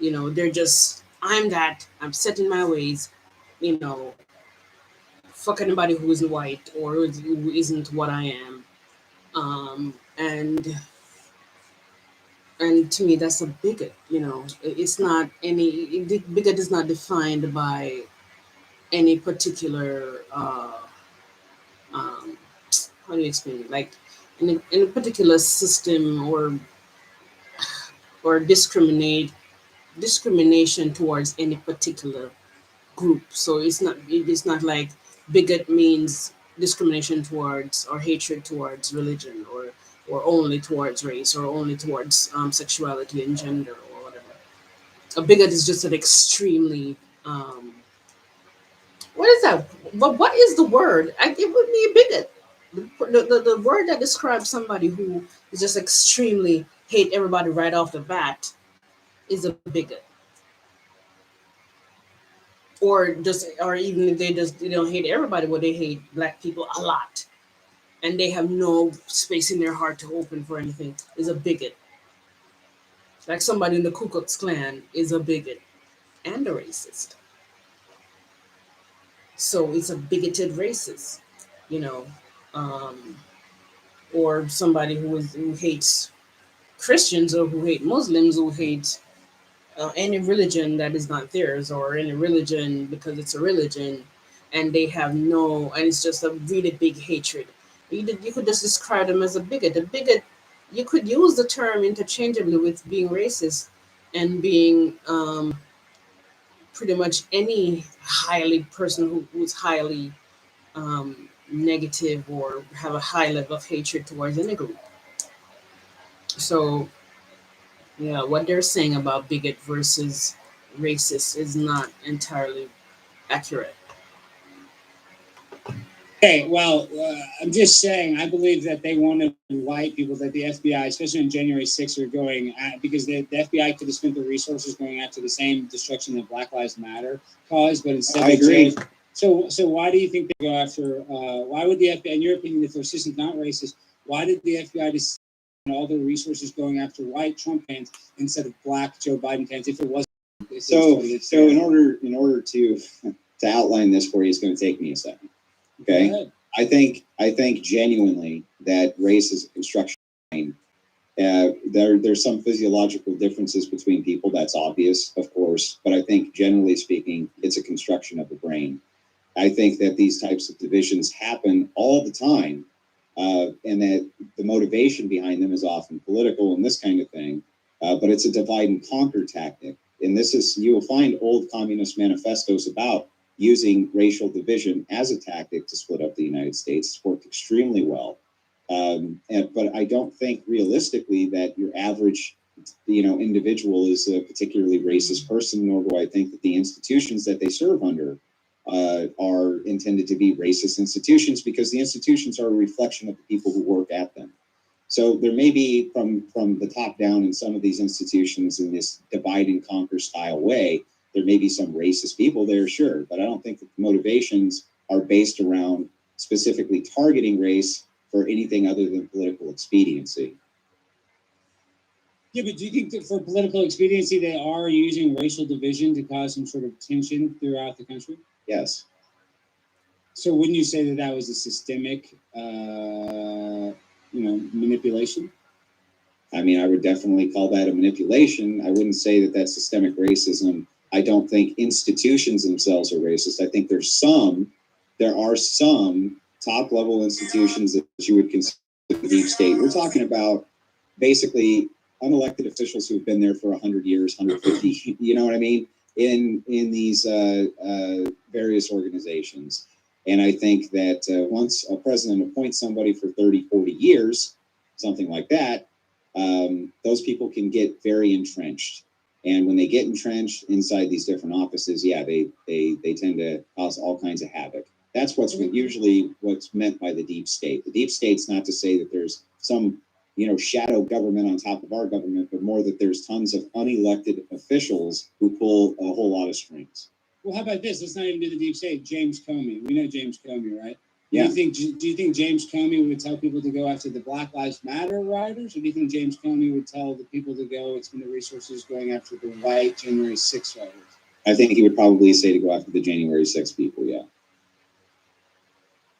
They're just I'm set in my ways, you know, fuck anybody who isn't white or who isn't what I am. And to me that's a bigot. It's not bigot is not defined by any particular um, how do you explain it? Like in a particular system or discrimination towards any particular group. So it's not like bigot means discrimination towards or hatred towards religion or only towards race or only towards sexuality and gender or whatever. A bigot is just an extremely what is that? But what is the word? It would be a bigot. The word that describes somebody who is just extremely hate everybody right off the bat is a bigot. Or even if they don't hate everybody, but they hate black people a lot, and they have no space in their heart to open for anything, is a bigot. Like somebody in the Ku Klux Klan is a bigot and a racist. So it's a bigoted racist, you know, um, or somebody who hates Christians or who hate Muslims, who hates any religion that is not theirs, or any religion because it's a religion, and they have no, and it's just a really big hatred. You could just describe them as a bigot. A bigot, you could use the term interchangeably with being racist and being pretty much any highly person who's highly negative or have a high level of hatred towards any group. So yeah, what they're saying about bigot versus racist is not entirely accurate. Okay, well, I'm just saying, I believe that they wanted white people, that the FBI, especially on January 6th, are going at, because the FBI could have spent the resources going after the same destruction that Black Lives Matter caused, but instead I agree. So why do you think they go after, why would the FBI, in your opinion, if their system's not racist, why did the FBI decide all the resources going after white Trump fans instead of black Joe Biden fans if it wasn't. So in order to outline this for you, it's going to take me a second. Okay, I think genuinely that race is a construction. There's some physiological differences between people. That's obvious, of course, but I think generally speaking, it's a construction of the brain. I think that these types of divisions happen all the time, and that the motivation behind them is often political and this kind of thing. But it's a divide and conquer tactic. And you will find old communist manifestos about using racial division as a tactic to split up the United States. It's worked extremely well. But I don't think realistically that your average, individual is a particularly racist person, nor do I think that the institutions that they serve under are intended to be racist institutions, because the institutions are a reflection of the people who work at them. So there may be from the top down in some of these institutions in this divide and conquer style way, there may be some racist people there, sure, but I don't think that the motivations are based around specifically targeting race for anything other than political expediency. Yeah, but do you think that for political expediency, they are using racial division to cause some sort of tension throughout the country? Yes. So wouldn't you say that that was a systemic, manipulation? I mean, I would definitely call that a manipulation. I wouldn't say that that's systemic racism. I don't think institutions themselves are racist. I think there are some top level institutions that you would consider the deep state. We're talking about basically unelected officials who've been there for 100 years, 150, you know what I mean, in these various organizations. And I think that once a president appoints somebody for 30, 40 years, something like that, those people can get very entrenched. And when they get entrenched inside these different offices, yeah, they tend to cause all kinds of havoc. That's usually what's meant by the deep state. The deep state's not to say that there's some, shadow government on top of our government, but more that there's tons of unelected officials who pull a whole lot of strings. Well, how about this? Let's not even do the deep state. James Comey. We know James Comey, right? Yeah. Do you think James Comey would tell people to go after the Black Lives Matter riders, or do you think James Comey would tell the people to go spend the resources going after the white January 6th riders? I think he would probably say to go after the January 6th people, yeah.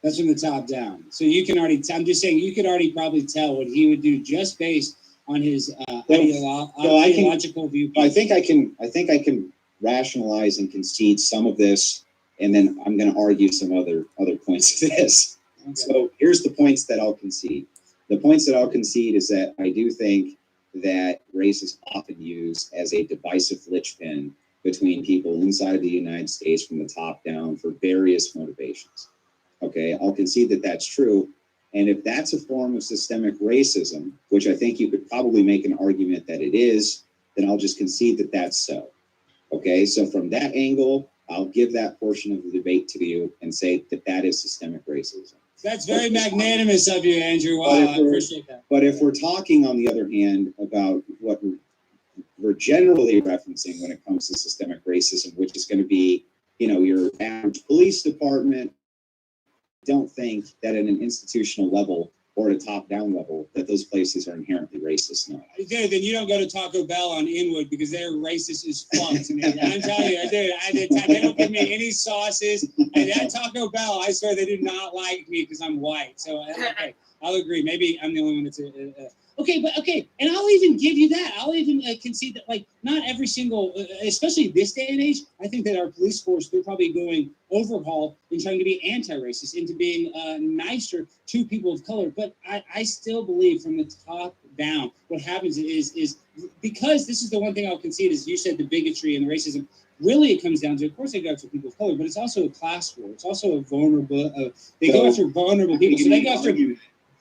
That's from the top down. So you can already, I'm just saying, you could already probably tell what he would do just based on his ideological viewpoint. I think I can rationalize and concede some of this, and then I'm going to argue some other points of this. Okay. So here's the points that I'll concede. The points that I'll concede is that I do think that race is often used as a divisive linchpin between people inside the United States from the top down for various motivations. Okay, I'll concede that that's true. And if that's a form of systemic racism, which I think you could probably make an argument that it is, then I'll just concede that that's so. Okay, so from that angle, I'll give that portion of the debate to you and say that that is systemic racism. That's very magnanimous of you, Andrew. Wow, I appreciate that. But if we're talking, on the other hand, about what we're generally referencing when it comes to systemic racism, which is going to be, your average police department, I don't think that at an institutional level or at a top-down level that those places are inherently racist. No. Dude, then you don't go to Taco Bell on Inwood because they're racist as fuck to me. I'm telling you, dude, they don't give me any sauces. And at Taco Bell, I swear they do not like me because I'm white. So, okay, I'll agree. Maybe I'm the only one that's okay, and I'll even give you that. I'll even concede that, not every single, especially this day and age, I think that our police force, they're probably going overhaul and trying to be anti-racist, into being nicer to people of color. But I still believe from the top down, what happens is because this is the one thing I'll concede is you said the bigotry and the racism. Really, it comes down to, of course, they go after people of color, but it's also a class war. It's also a vulnerable. They go after vulnerable people. So they go after.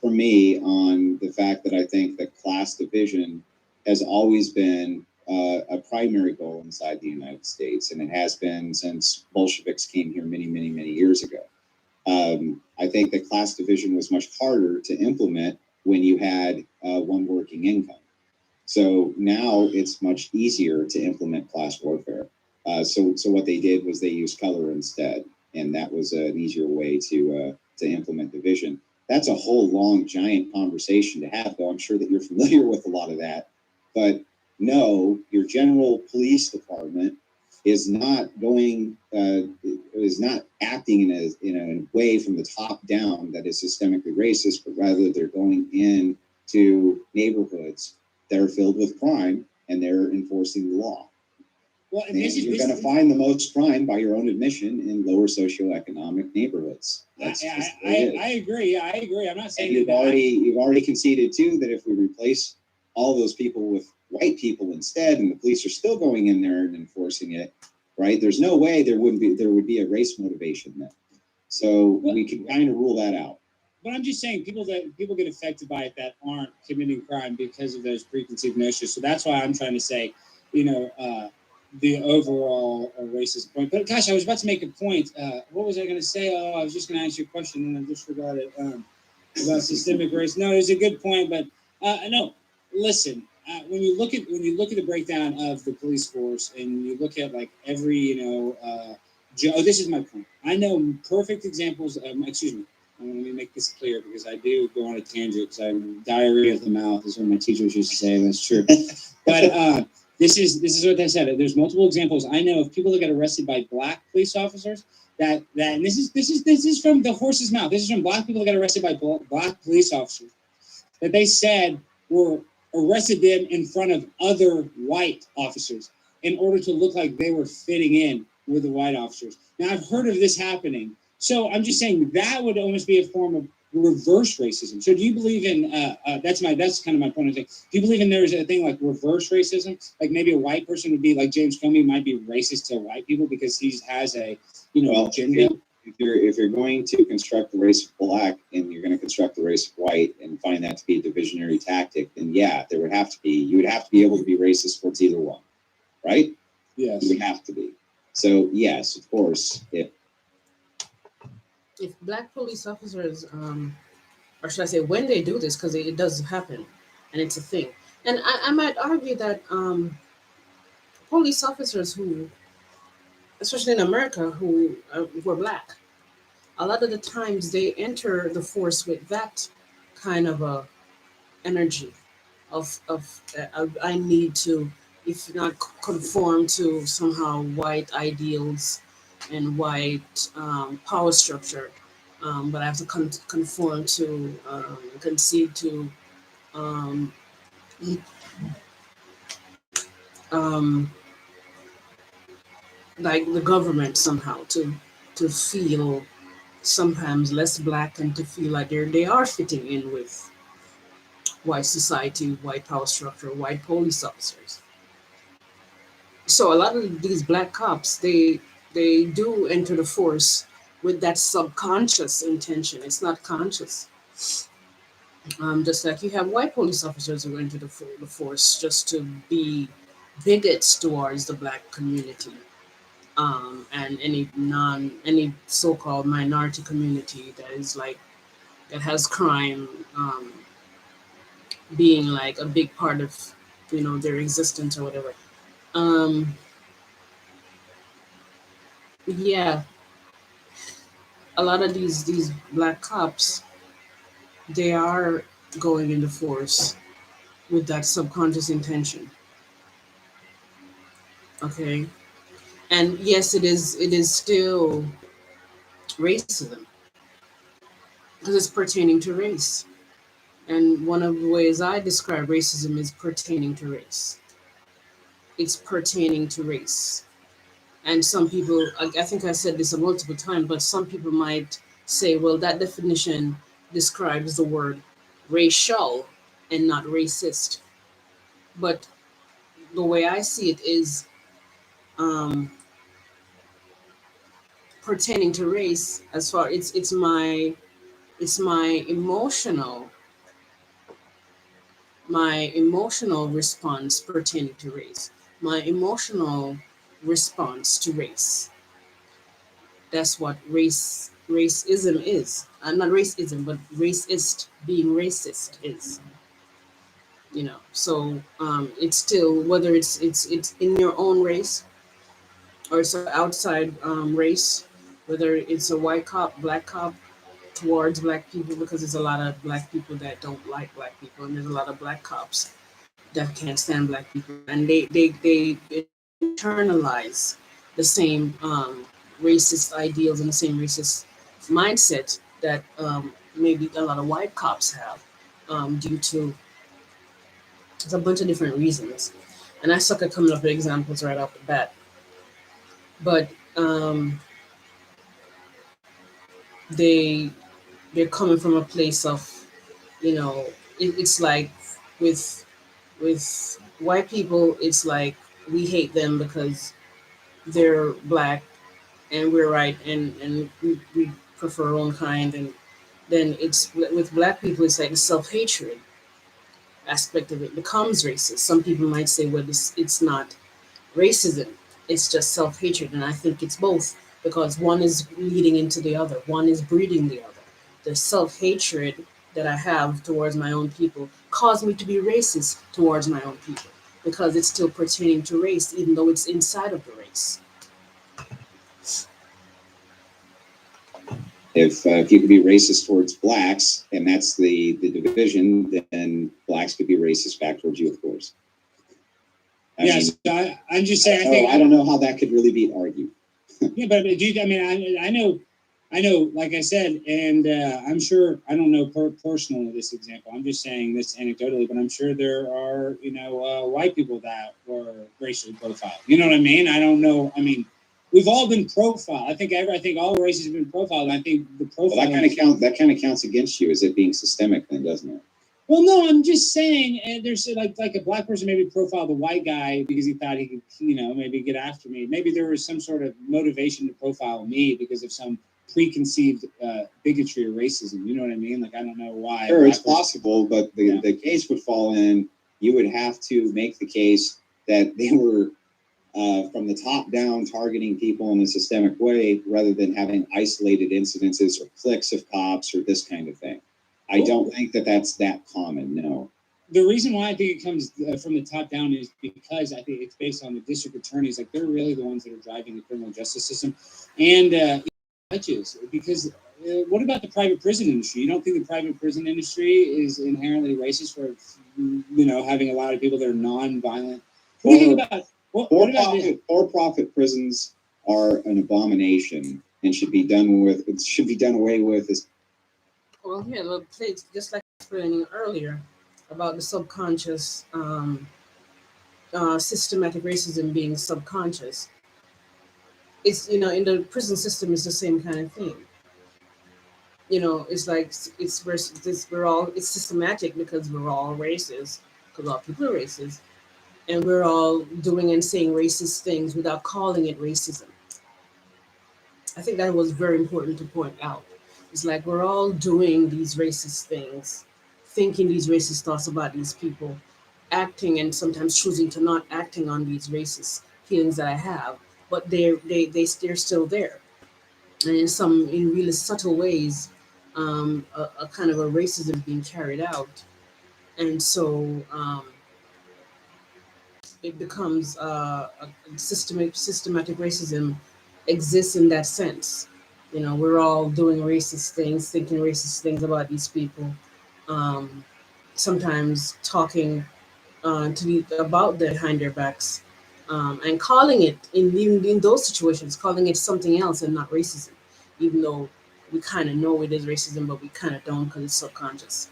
For me, on the fact that I think that class division has always been a primary goal inside the United States, and it has been since Bolsheviks came here many, many, many years ago. I think that class division was much harder to implement when you had one working income. So now it's much easier to implement class warfare. So what they did was they used color instead, and that was an easier way to implement division. that's a whole long giant conversation to have, though I'm sure that you're familiar with a lot of that. But no, your general police department is not acting in a way from the top down that is systemically racist, but rather they're going into neighborhoods that are filled with crime and they're enforcing the law. Well, and you're going to find the most crime, by your own admission, in lower socioeconomic neighborhoods. I agree. I'm not saying you've already conceded too that if we replace all those people with white people instead, and the police are still going in there and enforcing it, right? There's no way there would be a race motivation then. So we can kind of rule that out. But I'm just saying, people get affected by it that aren't committing crime because of those preconceived notions. So that's why I'm trying to say, the overall racist point. But gosh, I was about to make a point. What was I going to say? Oh, I was just going to ask you a question and I just forgot it. About systemic race. No, it was a good point, but no. Listen, when you look at the breakdown of the police force, and you look at like every this is my point. I know perfect examples. Excuse me. Let me make this clear because I do go on a tangent because I'm diarrhea of the mouth is what my teachers used to say, and that's true. But this is what they said. There's multiple examples. I know of people that got arrested by black police officers. And this is from the horse's mouth. This is from black people that got arrested by black police officers that they said were arrested them in front of other white officers in order to look like they were fitting in with the white officers. Now I've heard of this happening. So I'm just saying that would almost be a form of reverse racism. So do you believe in that's kind of my point. Do you believe in there's a thing like reverse racism? Like maybe a white person would be like James Comey might be racist to white people because he has a agenda. If you're going to construct the race of black and you're going to construct the race of white and find that to be a divisionary tactic, then yeah, you would have to be able to be racist towards either one, right? Yes, you would have to be. So yes, of course, if black police officers, or should I say, when they do this, because it does happen, and it's a thing, and I might argue that police officers who, especially in America, who were black, a lot of the times they enter the force with that kind of a energy of I need to, if not conform to somehow white ideals and white power structure, but I have to conform to concede to um, um, like the government somehow to feel sometimes less black and to feel like they are fitting in with white society, white power structure, white police officers. So a lot of these black cops, they do enter the force with that subconscious intention. It's not conscious. Just like you have white police officers who enter the force just to be bigots towards the black community, and any so-called minority community that is like that has crime being like a big part of their existence or whatever. Um, yeah, a lot of these black cops, they are going into force with that subconscious intention. Okay, and yes, it is still racism because it's pertaining to race. And one of the ways I describe racism is pertaining to race. It's pertaining to race. And some people, I think I said this a multiple times, but some people might say, well, that definition describes the word racial and not racist. But the way I see it is um, pertaining to race. As far it's my emotional response pertaining to race, my emotional response to race. That's what racism is. Not racism, but racist, being racist is. So it's still, whether it's in your own race or it's an outside race, whether it's a white cop, black cop, towards black people because there's a lot of black people that don't like black people, and there's a lot of black cops that can't stand black people, and they internalize the same racist ideals and the same racist mindset that maybe a lot of white cops have due to a bunch of different reasons. And I suck at coming up with examples right off the bat, but they they're coming from a place of, you know, it's like with white people, it's like we hate them because they're black and we're right, and we prefer our own kind. And then it's with black people, it's like the self-hatred aspect of it becomes racist. Some people might say, well, it's not racism, it's just self-hatred, and I think it's both, because one is leading into the other, one is breeding the other. The self-hatred that I have towards my own people caused me to be racist towards my own people, because it's still pertaining to race even though it's inside of the race. If you could be racist towards blacks, and that's the division, then blacks could be racist back towards you, of course. Yes, I'm just saying. I don't know how that could really be argued. Yeah, but dude, I mean, I know. Like I said, and I'm sure I don't know personally this example. I'm just saying this anecdotally, but I'm sure there are, white people that were racially profiled. You know what I mean? I don't know. I mean, we've all been profiled. I think all races have been profiled. And I think the profile that kind of counts against you as it being systemic, then, doesn't it? Well, no, I'm just saying, and there's like a black person maybe profiled a white guy because he thought he could, maybe get after me. Maybe there was some sort of motivation to profile me because of some preconceived bigotry or racism. You know what I mean? Like, I don't know why. Sure, it's possible, but the case would fall in. You would have to make the case that they were from the top down targeting people in a systemic way, rather than having isolated incidences or cliques of cops or this kind of thing. I don't think that's that common, no. The reason why I think it comes from the top down is because I think it's based on the district attorneys. Like, they're really the ones that are driving the criminal justice system, and judges. Because what about the private prison industry? You don't think the private prison industry is inherently racist for, having a lot of people that are non-violent? What do you think about for-profit prisons are an abomination and should be done away with. Well, yeah, look, just like explaining earlier about the subconscious, systematic racism being subconscious. It's, in the prison system, it's the same kind of thing. It's like it's systematic because we're all racist, because all people are racist, and we're all doing and saying racist things without calling it racism. I think that was very important to point out. It's like we're all doing these racist things, thinking these racist thoughts about these people, acting and sometimes choosing to not acting on these racist feelings that I have, but they're still there, and in really subtle ways, a kind of a racism being carried out, and so it becomes a systematic racism exists in that sense. We're all doing racist things, thinking racist things about these people, um, sometimes talking about them behind their backs, and calling it in those situations, calling it something else and not racism, even though we kind of know it is racism, but we kind of don't because it's subconscious.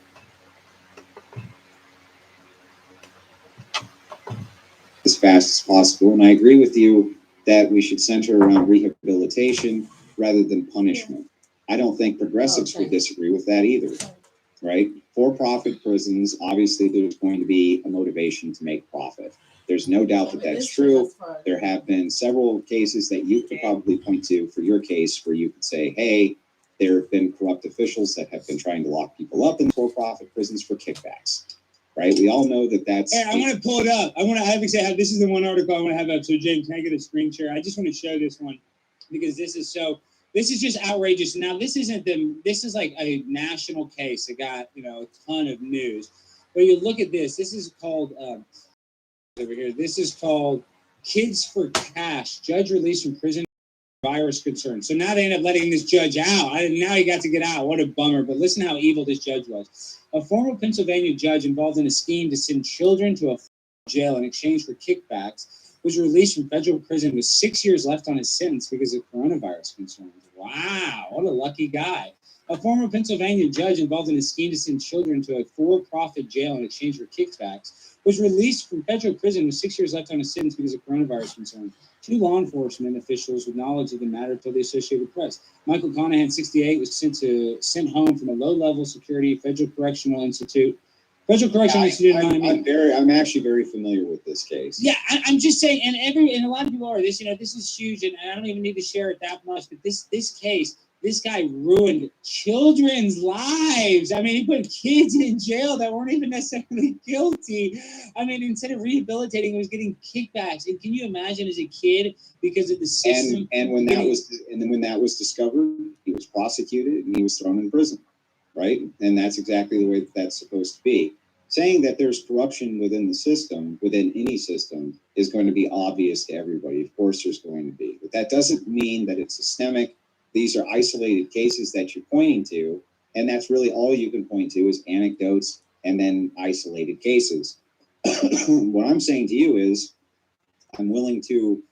As fast as possible. And I agree with you that we should center around rehabilitation rather than punishment. I don't think progressives would disagree with that either, right? For-profit prisons, obviously there's going to be a motivation to make profit. There's no doubt that that's true. There have been several cases that you could probably point to for your case where you could say, hey, there have been corrupt officials that have been trying to lock people up in for-profit prisons for kickbacks. Right, we all know that's. Hey, I want to pull it up. I have to say, this is the one article I want to have up. So, James, can I get a screen share? I just want to show this one because this is just outrageous. Now, this is like a national case. It got a ton of news. But you look at this. This is called over here. This is called Kids for Cash. Judge released from prison coronavirus concern. So now they end up letting this judge out. Now he got to get out. What a bummer. But listen how evil this judge was. A former Pennsylvania judge involved in a scheme to send children to a jail in exchange for kickbacks was released from federal prison with 6 years left on his sentence because of coronavirus concerns. Wow, what a lucky guy. A former Pennsylvania judge involved in a scheme to send children to a for-profit jail in exchange for kickbacks was released from federal prison with 6 years left on his sentence because of coronavirus concerns. Two law enforcement officials with knowledge of the matter told the Associated Press. Michael Conahan, 68, was sent home from a low-level security Federal Correctional Institute. Federal Correctional Institute in Miami. I'm actually very familiar with this case. Yeah, I'm just saying, and a lot of people are. This is huge, and I don't even need to share it that much. But this case, this guy ruined children's lives. I mean, he put kids in jail that weren't even necessarily guilty. I mean, instead of rehabilitating, he was getting kickbacks. And can you imagine as a kid, because of the system? And when that was discovered, he was prosecuted and he was thrown in prison, right? And that's exactly the way that that's supposed to be. Saying that there's corruption within the system, within any system, is going to be obvious to everybody. Of course, there's going to be, but that doesn't mean that it's systemic. These are isolated cases that you're pointing to, and that's really all you can point to is anecdotes and then isolated cases. What I'm saying to you is I'm willing to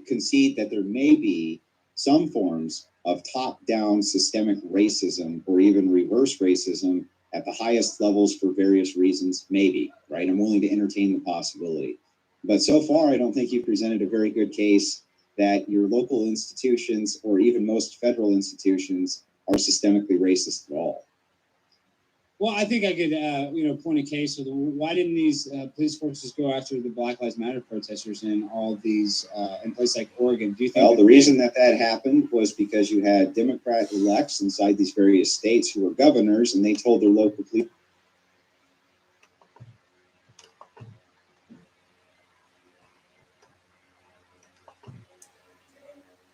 concede that there may be some forms of top-down systemic racism or even reverse racism at the highest levels for various reasons, maybe, right? I'm willing to entertain the possibility. But so far, I don't think you presented a very good case that your local institutions or even most federal institutions are systemically racist at all. Well, I think I could, point a case of why didn't these police forces go after the Black Lives Matter protesters in all these, in places like Oregon? Do you think? Well, the reason that happened was because you had Democrat elects inside these various states who were governors, and they told their local